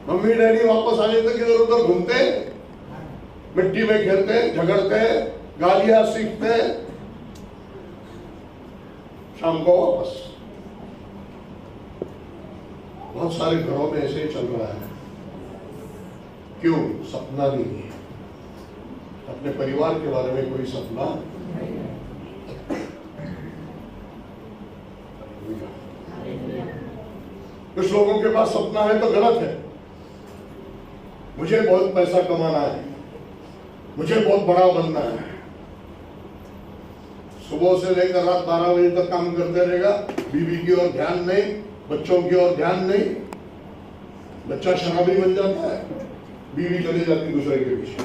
मम्मी डैडी वापस आने तक इधर उधर घूमते, मिट्टी में खेलते, झगड़ते, गालियां सीखते, शाम को वापस। बहुत सारे घरों में ऐसे ही चल रहा है। क्यों? सपना नहीं है, अपने परिवार के बारे में कोई सपना। कुछ लोगों के पास सपना है तो गलत है। मुझे बहुत पैसा कमाना है, मुझे बहुत बड़ा बनना है, सुबह से लेकर रात 12 बजे तक काम करते रहेगा, बीवी की ओर ध्यान नहीं, बच्चों की ओर ध्यान नहीं, बच्चा शराबी बन जाता है, बीवी चली जाती दूसरे के पीछे।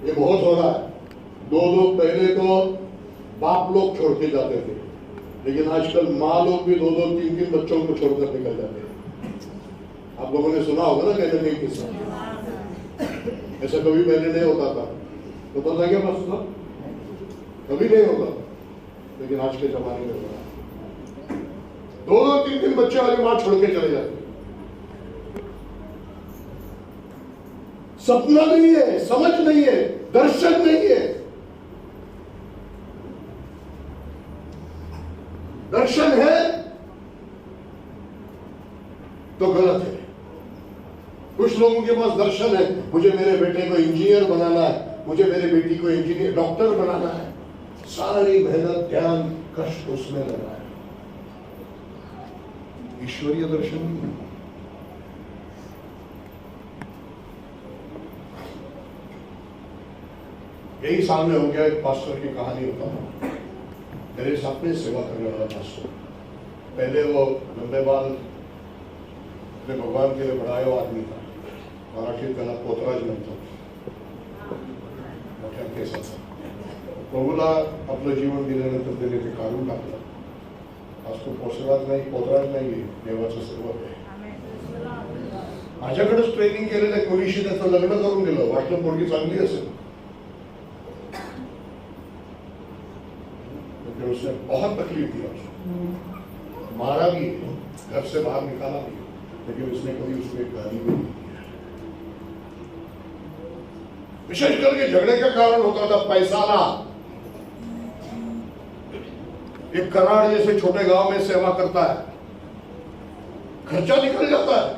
ये बहुत हो रहा है। 2 पहले तो बाप लोग छोड़ के जाते थे, लेकिन आजकल माँ लोग भी 2 3 बच्चों को छोड़कर निकल जाते हैं। आप लोगों ने सुना होगा ना कहते नहीं किस्सा, ऐसा कभी पहले नहीं होता था। होता था क्या बस था? कभी नहीं होता, लेकिन आज के जमाने में हो रहा है। 2 3 बच्चे वाली माँ छोड़ के चले जाते। सपना नहीं है, समझ नहीं है, दर्शन नहीं है। दर्शन है तो गलत है। कुछ लोगों के पास दर्शन है, मुझे मेरे बेटे को इंजीनियर बनाना है, मुझे मेरे बेटी को इंजीनियर डॉक्टर बनाना है, सारी मेहनत ध्यान कष्ट उसमें लगा है। ईश्वरीय दर्शन नहीं है। यही सामने हो गया। एक पास्टर की कहानी होता है। मेरे साथ में सेवा करने वाला पास्टर, पहले वो लंबे बाल अपने भगवान के लिए बढ़ाया हुआ आदमी था। मराठी त्याला पोतराज म्हणतात, मोठ्या केसाचा। प्रभूला आपलं जीवन दिल्यानंतर त्याने ते काढून टाकलं। आज तो पोतराज नाही, देवाचं सर्वच आहे। माझ्याकडेच ट्रेनिंग केलेल्या एक मुलीशी त्याचं लग्न करून दिलं, वाटलं मुलगी चांगली असेल। उसने बहुत तकलीफ दिया, उसको मारा भी, घर से बाहर निकाला भी, लेकिन उसने कभी उसको एक गाली भी नहीं दी। विशेष करके झगड़े का कारण होता था पैसा ना। एक कराड़ जैसे छोटे गांव में सेवा करता है, खर्चा निकल जाता है।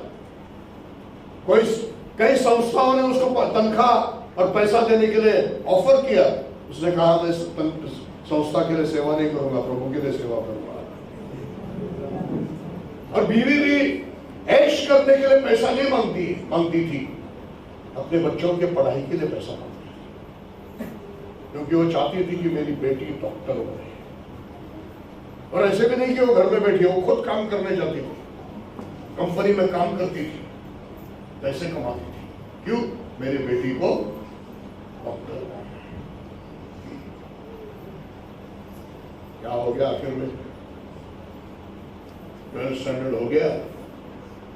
कई संस्थाओं ने उसको तनख्वाह और पैसा देने के लिए ऑफर किया। उसने कहा मैं संस्था के लिए सेवा नहीं करूंगा, प्रभु के लिए सेवा करूंगा। और बीवी भी ऐश करने के लिए पैसा नहीं मांगती थी, अपने बच्चों के पढ़ाई के लिए पैसा मांगती थी, क्योंकि वो चाहती थी कि मेरी बेटी डॉक्टर बने। और ऐसे भी नहीं कि वो घर में बैठी, वो खुद काम करने जाती थी, कंपनी में काम करती थी, पैसे कमाती थी। क्यों? मेरी बेटी को डॉक्टर। क्या हो गया आखिर में? 12th स्टैंडर्ड हो गया,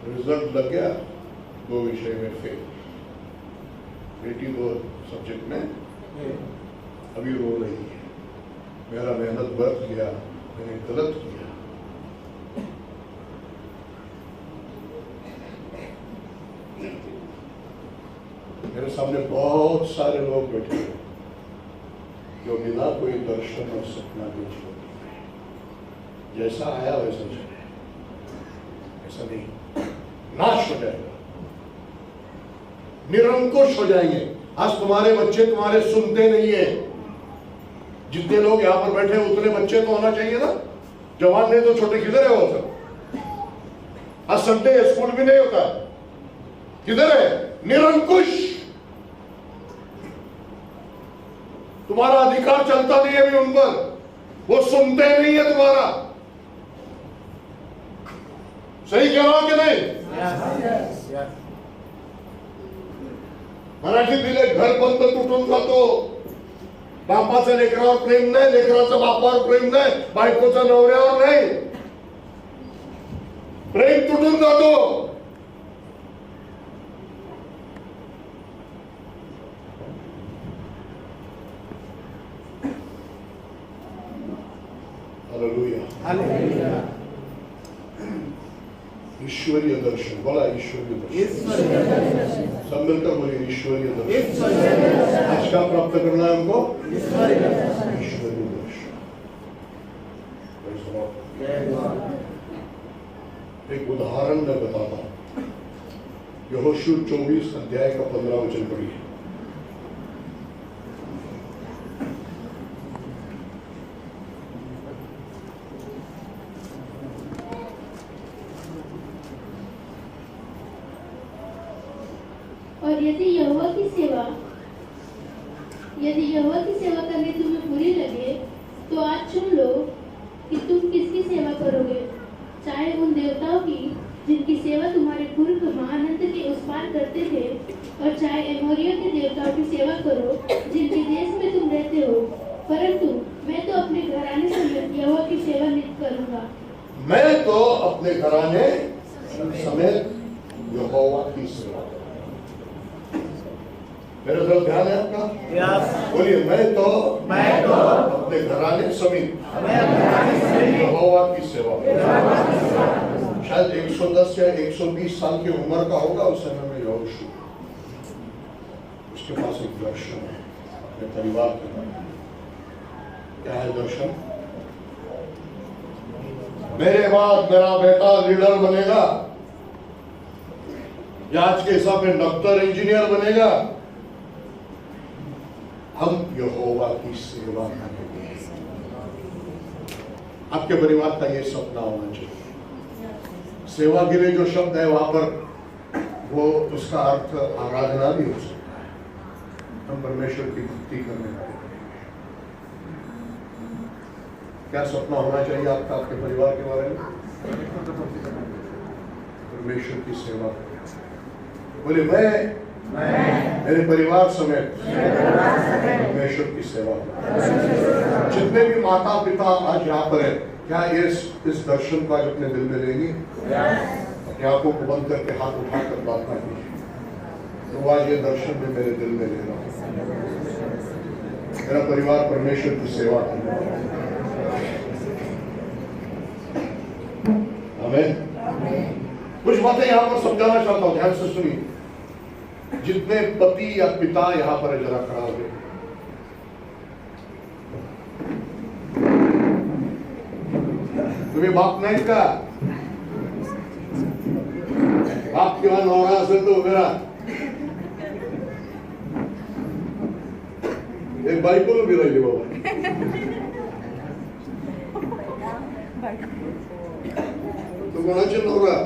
रिजल्ट लग गया, 2 विषय में फेल, बेटी 2 सब्जेक्ट में अभी रो रही है। मेरा मेहनत व्यर्थ गया, मैंने गलत किया। मेरे सामने बहुत सारे लोग बैठे हैं जो बिना कोई दर्शन और सपना के छोड़, जैसा आया वैसा चले, ऐसा नहीं, नाश हो जाएगा, निरंकुश हो जाएंगे। आज तुम्हारे बच्चे तुम्हारे सुनते नहीं है। जितने लोग यहां पर बैठे हैं उतने बच्चे तो होना चाहिए ना। जवान नहीं तो छोटे किधर है वो सब? आज संडे स्कूल भी नहीं होता, किधर है? निरंकुश। तुम्हारा अधिकार चलता नहीं है अभी उन पर, वो सुनते नहीं है तुम्हारा। सही कह रहा हूं कि नहीं? मराठी दिले घर बंद तुटून जातो, बापाचा लेकरावर प्रेम नाही, लेकराचा बापावर प्रेम नाही, बायकोचा नवऱ्यावर नाही, प्रेम तुटून जातो। Hallelujah, hallelujah. ईश्वरीय दर्शन, बोला ईश्वरीय दर्शन, सब मिलकर बोलिए ईश्वरीय दर्शन। आज क्या प्राप्त करना है हमको? ईश्वरीय दर्शन। एक उदाहरण मैं बताता हूं। यहोशू 24 अध्याय का 15 वचन पढ़िए। और यदि यहोवा की सेवा करनी तुम्हें बुरी लगे, तो आज चुन लो कि तुम किसकी सेवा करोगे, चाहे उन देवताओं की जिनकी सेवा तुम्हारे पूर्व महानंद के उस पार करते थे, और चाहे एमोरियों के देवताओं की सेवा करो जिनके देश में तुम रहते हो, परंतु मैं तो अपने घराने समेत यहोवा की सेवा नित्य करूंगा। मैं तो अपने घराने समेत यहोवा की सेवा। मेरा तरफ ध्यान है आपका? बोलिए, मैं तो अपने घराने समेत यहोवा की सेवा। शायद 110 या 120 साल की उम्र का होगा उस समय में यहोशू। उसके पास एक दर्शन है अपने परिवार के बारे में। क्या है दर्शन? मेरे बाद मेरा बेटा लीडर बनेगा, या आज के हिसाब में डॉक्टर इंजीनियर बनेगा, हम यहोवा की सेवा करेंगे। आपके परिवार का यह सपना होना चाहिए। सेवा के लिए जो शब्द है वहां पर वो उसका अर्थ आराधना भी हो सकता है। हम परमेश्वर की भक्ति करने वाले। क्या सपना होना चाहिए आपका आपके परिवार के बारे में? परमेश्वर की सेवा। बोले, मैं मेरे परिवार समेत परमेश्वर की सेवा। जितने भी माता पिता आज यहाँ पर है, क्या इस दर्शन को आज अपने दिल में लेंगे? अपनी आंखों को बंद करके हाथ उठाकर प्रार्थना कीजिए, तो आज ये दर्शन में मेरे दिल में ले रहा हूं। मेरा परिवार परमेश्वर की सेवा करना। आमीन। कुछ बातें यहाँ पर समझाना चाहता हूं, ध्यान से सुनिए। जितने पति या पिता यहाँ पर जरा खड़ा हो गए, तुम्ही बाप नाहीत का? बाप किंवा नवरा असेल तर उभे राहा। एक बायको उभी राहिली बाबा। तो कोणाचे नवरा?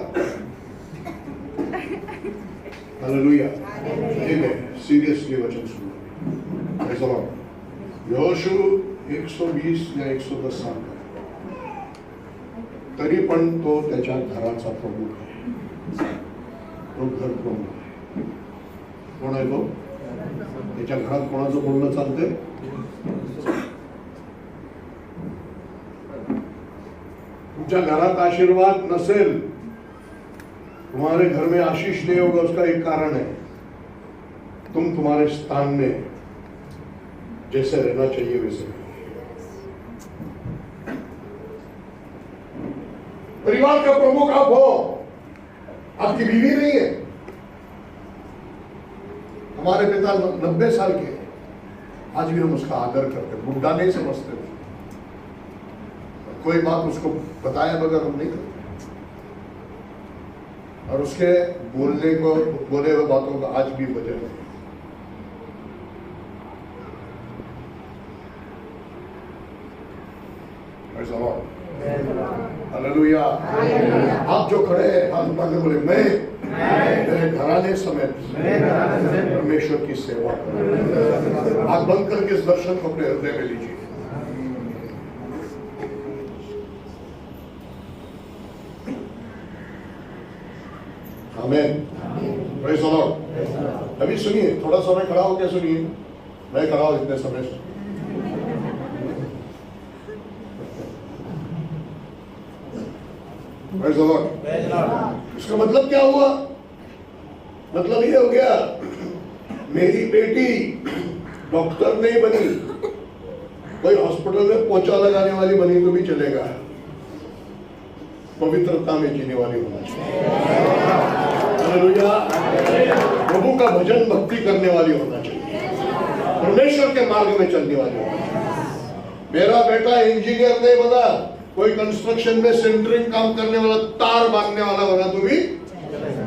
हालेलुया। ठीक है, सीरियसली वचन सुनो। ऐसा यहोशू 120 या 110 साल का, तरी पण तो त्याच्या घराचा प्रमुख आहे। तो घर प्रमुख आहे। कोण आहे तो? त्याच्या घरात कोणाचं बोलणं चालतंय? तुमच्या घरात आशीर्वाद नसेल, तुम्हारे घर में आशीष नहीं होगा, उसका एक कारण है, तुम तुम्हारे स्थान में जैसे रहना चाहिए वैसे। परिवार का प्रमुख आप हो, आपकी बीवी नहीं है। हमारे पिता 90 साल के हैं, आज भी हम उसका आदर करते, बुढ़ा नहीं समझते। कोई बात उसको बताया बगैर हम नहीं करते, और उसके बोले हुए बातों का आज भी वजन है। हालेलुया। आप जो खड़े हैं हाथ उठा के बोले मैं मेरे घराने समेत परमेश्वर की सेवा करूं। आंख बंद करके इस दर्शन को अपने हृदय में लीजिए। आमीन। Praise the Lord. अभी सुनिए, थोड़ा समय खड़ा होकर सुनिए। मैं खड़ा हूं इतने समय से। Praise the Lord. इसका मतलब क्या हुआ? मतलब ये हो गया, मेरी बेटी डॉक्टर नहीं बनी, कोई हॉस्पिटल में पोंछा लगाने वाली बनी तो भी चलेगा, पवित्रता में जीने वाली होना चाहिए। हालेलुया। प्रभु का भजन भक्ति करने वाली होना चाहिए, परमेश्वर के मार्ग में चलने वाली होना चाहिए। मेरा बेटा इंजीनियर नहीं बना, कोई कंस्ट्रक्शन में सेंटरिंग काम करने वाला, तार बांधने वाला बना तो भी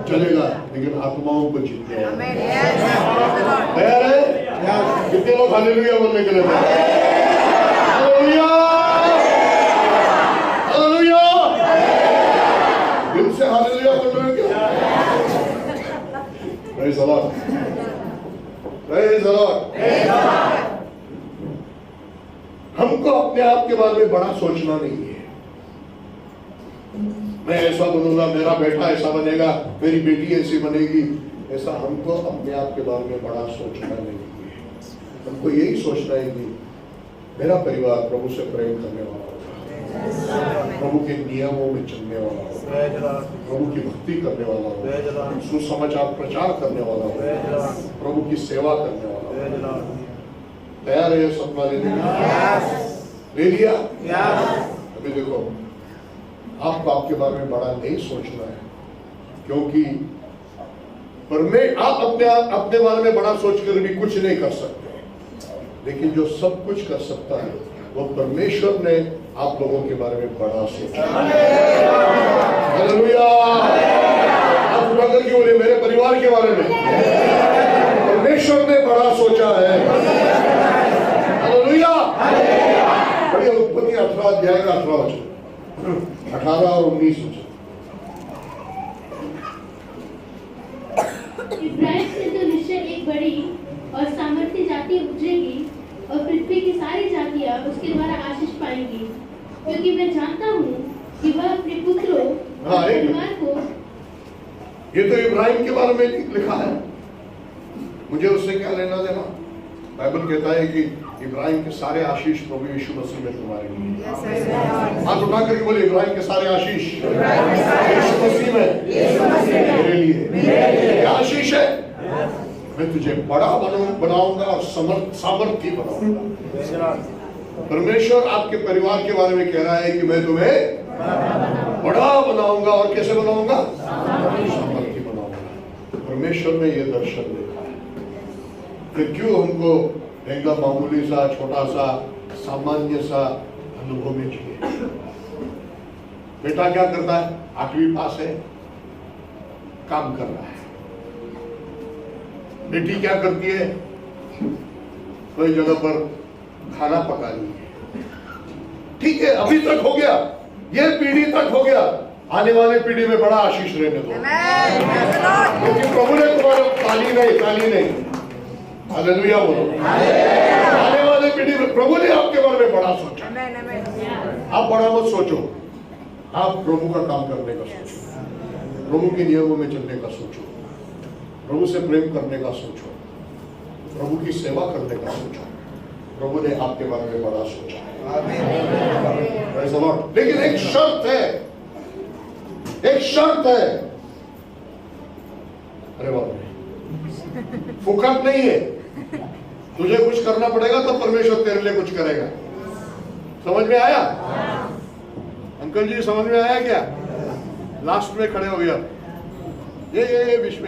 चलेगा, लेकिन आत्माओं को जीतने वाला। तैयार है? कितने लोग हालेलुया बोलने के लिए? Hallelujah, hallelujah. दिल से हालेलुया बोल रहे हो क्या? Praise the Lord, praise the Lord. हमको अपने आप के बारे में बड़ा सोचना नहीं है। मैं ऐसा बनूंगा, मेरा बेटा ऐसा बनेगा, मेरी बेटी ऐसी बनेगी, ऐसा हमको अपने आप के बारे में बड़ा सोचना नहीं है। हमको यही सोचना है कि मेरा परिवार प्रभु से प्रेम करने वाला होगा, प्रभु के नियमों में चलने वाला होगा, प्रभु की भक्ति करने वाला होगा, सुसमाचार प्रचार करने वाला होगा, प्रभु की सेवा करने वाला होगा। तैयार है ये सपना लेने? ले लिया? अभी देखो, आपको आपके बारे में बड़ा नहीं सोचना है, क्योंकि आप अपने बारे में बड़ा सोचकर भी कुछ नहीं कर सकते, लेकिन जो सब कुछ कर सकता है वो परमेश्वर ने आप लोगों के बारे में बड़ा सोचा। हालेलुया। आप उठाकर क्यों बोले मेरे परिवार के बारे में परमेश्वर ने बड़ा सोचा है। हालेलुया। बढ़िया। उत्पत्ति 18 अध्याय का 18 वचन, 18 और 19 वचन। इब्राहिम से तो निश्चय एक बड़ी और सामर्थ्य जाति उठेगी और पृथ्वी की सारी जातियां उसके द्वारा आशीष पाएंगी, क्योंकि मैं जानता हूँ कि वह अपने पुत्रों और परिवार को। ये तो इब्राहिम के बारे में लिखा है, मुझे उससे क्या लेना देना? बाइबल कहता है कि इब्राहिम के सारे आशीष प्रभु यीशु मसीह में तुम्हारे लिए। हाथ उठा करके बोले इब्राहिम के सारे आशीष यीशु मसीह में मेरे लिए। क्या आशीष है? मैं तुझे बड़ा बनाऊंगा और सामर्थ्य बनाऊंगा। परमेश्वर आपके परिवार के बारे में कह रहा है कि मैं तुम्हें बड़ा बनाऊंगा। और कैसे बनाऊंगा? सामर्थ्य बनाऊंगा। परमेश्वर ने यह दर्शन देखा है, फिर क्यों हमको एकदम मामूली सा, छोटा सा, सामान्य सा अनुभव में चाहिए? बेटा क्या करता है? 8वीं पास है, काम कर रहा है। बेटी क्या करती है? कोई जगह पर खाना पका रही है। ठीक है, अभी तक हो गया, ये पीढ़ी तक हो गया, आने वाले पीढ़ी में बड़ा आशीष रहने दो, क्योंकि प्रभु ने तुम्हारे ताली नहीं हालेलुया बोलो। आने वाले पीढ़ी में प्रभु ने आपके बारे में बड़ा सोचा। आप बड़ा मत सोचो, आप प्रभु का काम करने का सोचो, प्रभु के नियमों में चलने का सोचो, प्रभु से प्रेम करने का सोचो, प्रभु की सेवा करने का सोचो। प्रभु ने आपके बारे में बड़ा सोचा है। लेकिन एक शर्त है, एक शर्त है। अरे बाप रे, फुकट नहीं है, तुझे कुछ करना पड़ेगा तो परमेश्वर तेरे लिए कुछ करेगा। समझ में आया? अंकल जी समझ में आया क्या? लास्ट में खड़े हो गया, ये विश्व।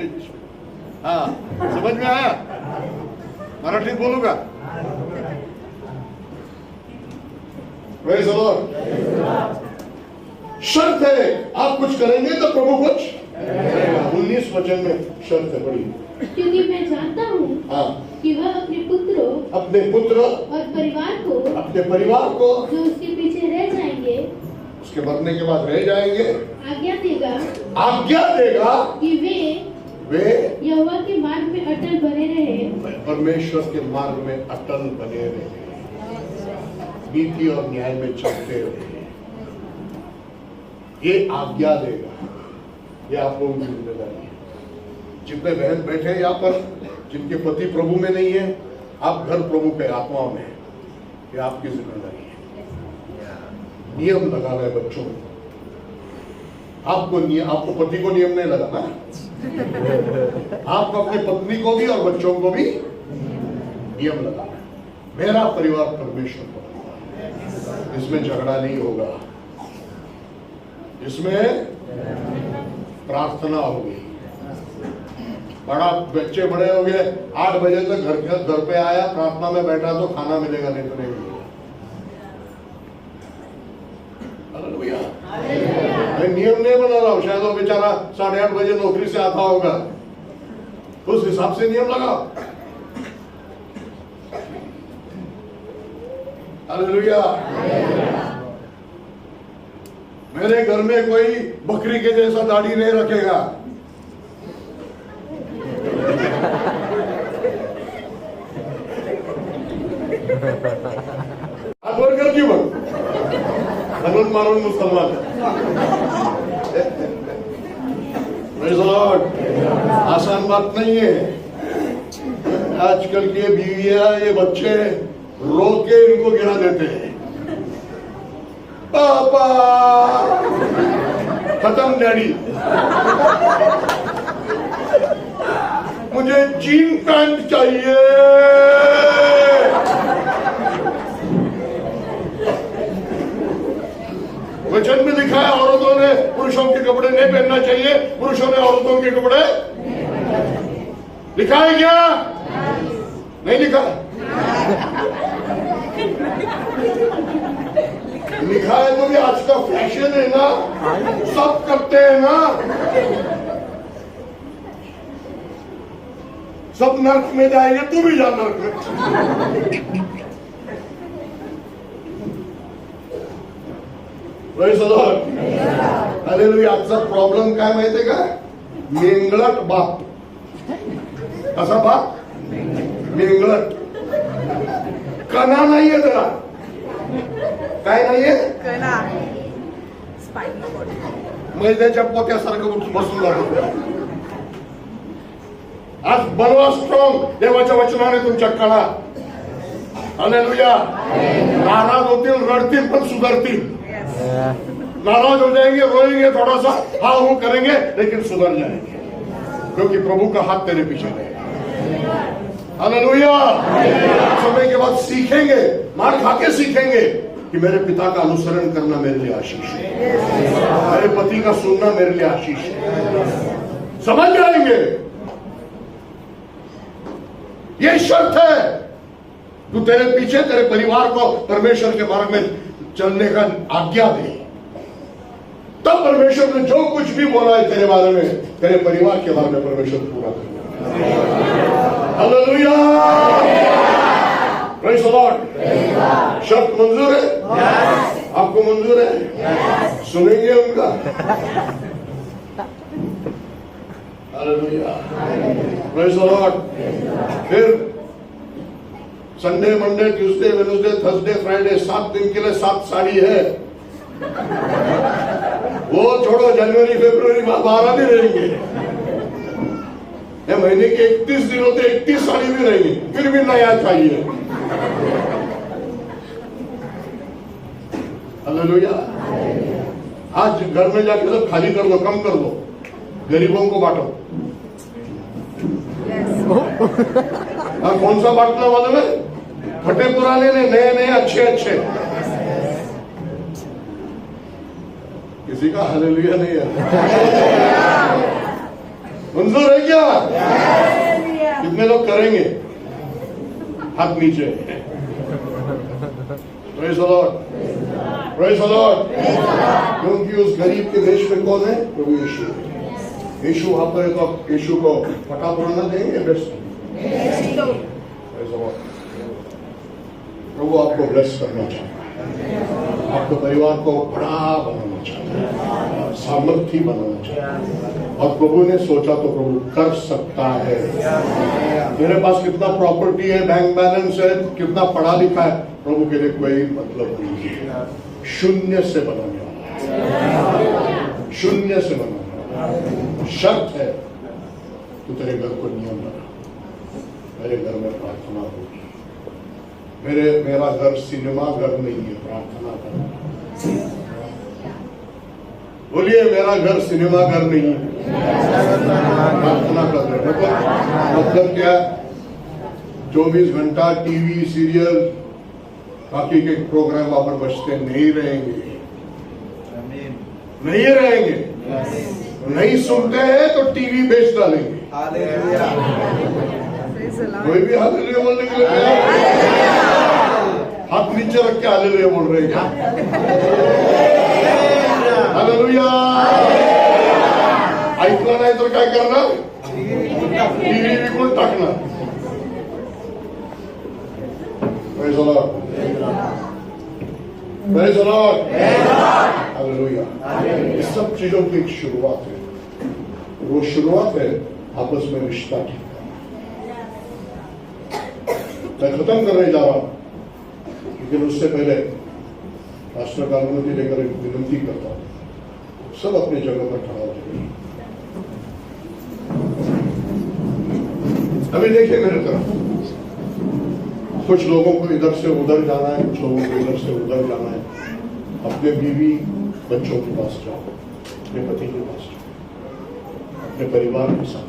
हाँ, समझ में आया? मराठी बोलूंगा। Praise the Lord. शर्त है, आप कुछ करेंगे तो प्रभु कुछ करेगा। 19 वचन में शर्त है बड़ी, क्योंकि मैं जानता हूँ कि वह अपने पुत्र और परिवार को अपने परिवार को जो उसके पीछे रह जाएंगे उसके मरने के बाद रह जाएंगे, आज्ञा देगा कि वे यहोवा के मार्ग में अटल बने रहे, परमेश्वर के मार्ग में अटल बने रहे, नीति और न्याय में चलते रहे। ये आज्ञा देगा। ये आप लोगों की जिम्मेदारी है। जितने बहन बैठे हैं यहाँ पर, जिनके पति प्रभु में नहीं है, आप घर प्रभु के आत्मा में है, ये आपकी जिम्मेदारी है। नियम लगाना है बच्चों को। आपको पति को नियम नहीं लगाना, आपको अपनी पत्नी को भी और बच्चों को भी नियम लगाना है। मेरा परिवार परमेश्वर का, इसमें झगड़ा नहीं होगा, इसमें प्रार्थना होगी। बड़ा बच्चे बड़े हो गए, 8 बजे तक घर पे आया, प्रार्थना में बैठा तो खाना मिलेगा, नहीं तो नहीं मिलेगा। हालेलुया। मैं नियम नहीं बना रहा हूं, शायद वो बेचारा 8:30 बजे नौकरी से आता होगा, उस हिसाब से नियम लगाओ। हालेलुया। मेरे घर में कोई बकरी के जैसा दाढ़ी नहीं रखेगा। बर्गर क्यों बन मारून मुसलमान। आसान बात नहीं है। आजकल के बीवियां, ये बच्चे रो के इनको गिरा देते हैं। पापा खत्म डैडी, मुझे जीन पैंट चाहिए। वचन में लिखा है औरतों ने पुरुषों के कपड़े नहीं पहनना चाहिए, पुरुषों ने औरतों के कपड़े लिखा है क्या? नहीं लिखा। लिखा है तो भी आज का फैशन है ना, सब करते हैं ना। सब नर्क में जाएंगे, तू भी जा नर्क में। हालेलुया। आजचा प्रॉब्लेम काय माहितीये का? मेंगलट बाप. कसा बाप? मेंगलट. कणा नाहीये त्याला. काय नाहीये? कणा. मैद्याच्या पोत्यासारखं बसून जातो. आज बनवा स्ट्रॉंग देवाच्या वचनाने तुमच्या कणा. हालेलुया. नाराज होतील, रडतील, पण सुधरतील. नाराज हो जाएंगे, रोएंगे, थोड़ा सा हाँ वो करेंगे, लेकिन सुधर जाएंगे, क्योंकि प्रभु का हाथ तेरे पीछे रहेगा। हालेलुया। समय के बाद सीखेंगे, मार खा के सीखेंगे कि मेरे पिता का अनुसरण करना मेरे लिए आशीष है, मेरे पति का सुनना मेरे लिए आशीष है। समझ जाएंगे। ये शर्त है, तू तेरे पीछे तेरे परिवार को परमेश्वर के मार्ग में चलने का आज्ञा दे, तब परमेश्वर ने जो कुछ भी बोला है तेरे बारे में, तेरे परिवार के बारे में परमेश्वर पूरा करेगा। हालेलुया। Praise the Lord. शर्त मंजूर है? आपको मंजूर है? सुनेंगे उनका? हालेलुया। Praise the Lord. फिर Sunday, Monday, Tuesday, Wednesday, Thursday, Friday, 7 दिन के लिए 7 साड़ी है। वो छोड़ो, जनवरी फरवरी 12 दिन रहेंगे। महीने के 31 दिन होते, 31 साड़ी भी रहेंगी, फिर भी नया चाहिए। हालेलुया। आज घर में जाके सब खाली कर दो, कम कर दो, गरीबों को बांटो। और कौन सा बांटना मालूम है? फटे पुराने ने, नए नए अच्छे अच्छे। किसी का हालेलुया नहीं है। मंजूर है क्या? कितने लोग करेंगे? हाथ नीचे। Praise the Lord. Praise the Lord. क्योंकि उस गरीब के देश में कौन है? प्रभु यीशु। यीशु वहां पर है, तो आप यीशु को फटा पुराना देंगे? बेस्ट। प्रभु आपको ब्लेस करना चाहता है। आपके परिवार को बड़ा बनाना चाहता है, सामर्थ्य बनाना चाहता है। और प्रभु ने सोचा तो प्रभु कर सकता है। मेरे पास कितना प्रॉपर्टी है, बैंक बैलेंस है, कितना पढ़ा लिखा है, प्रभु के लिए कोई मतलब नहीं है। शून्य से बनाने वाला, शून्य से बनाने वाला। शर्त है तू तेरे घर को नियम बना, मेरे घर में प्रार्थना होगी। मेरा घर सिनेमा घर नहीं है, प्रार्थना कर। बोलिए मेरा घर सिनेमा घर नहीं है, प्रार्थना कर रहे। मतलब क्या? 24 घंटा टीवी सीरियल बाकी के प्रोग्राम वहां पर बचते नहीं रहेंगे, नहीं रहेंगे। नहीं सुनते हैं तो टीवी बेच डालेंगे। कोई भी हालेलुया बोलने के लिए हाथ नीचे रख के हालेलुया बोल रहे हैं क्या? हालेलुया। ऐकलं नाही तर काय करणार? टीव्ही विकून टाकणार। Praise the Lord. Praise the Lord. Hallelujah. इस सब चीजों की एक शुरुआत है। वो शुरुआत है आपस में रिश्ता ठीक। मैं खत्म करने जा रहा हूं, लेकिन उससे पहले राष्ट्र का अनुमति लेकर एक विनती करता हूं। सब अपनी जगह पर खड़ा हो जाइए। अभी देखिए मेरे तरफ, कुछ लोगों को इधर से उधर जाना है, कुछ लोगों को इधर से उधर जाना है। अपने बीवी बच्चों के पास जाओ, अपने पति के पास जाओ, अपने परिवार के साथ।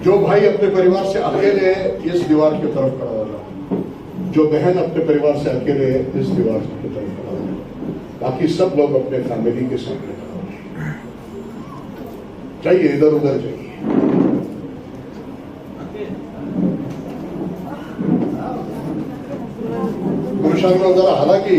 जो भाई अपने परिवार से अकेले है, इस दीवार की तरफ खड़ा हो जाओ। जो बहन अपने परिवार से अकेले है, इस दीवार की तरफ खड़ा हो जाओ। बाकी सब लोग अपने फैमिली के सामने खड़ा हो जाओ। जाइए, इधर उधर जाइए। पुरुषांना जरा हालांकि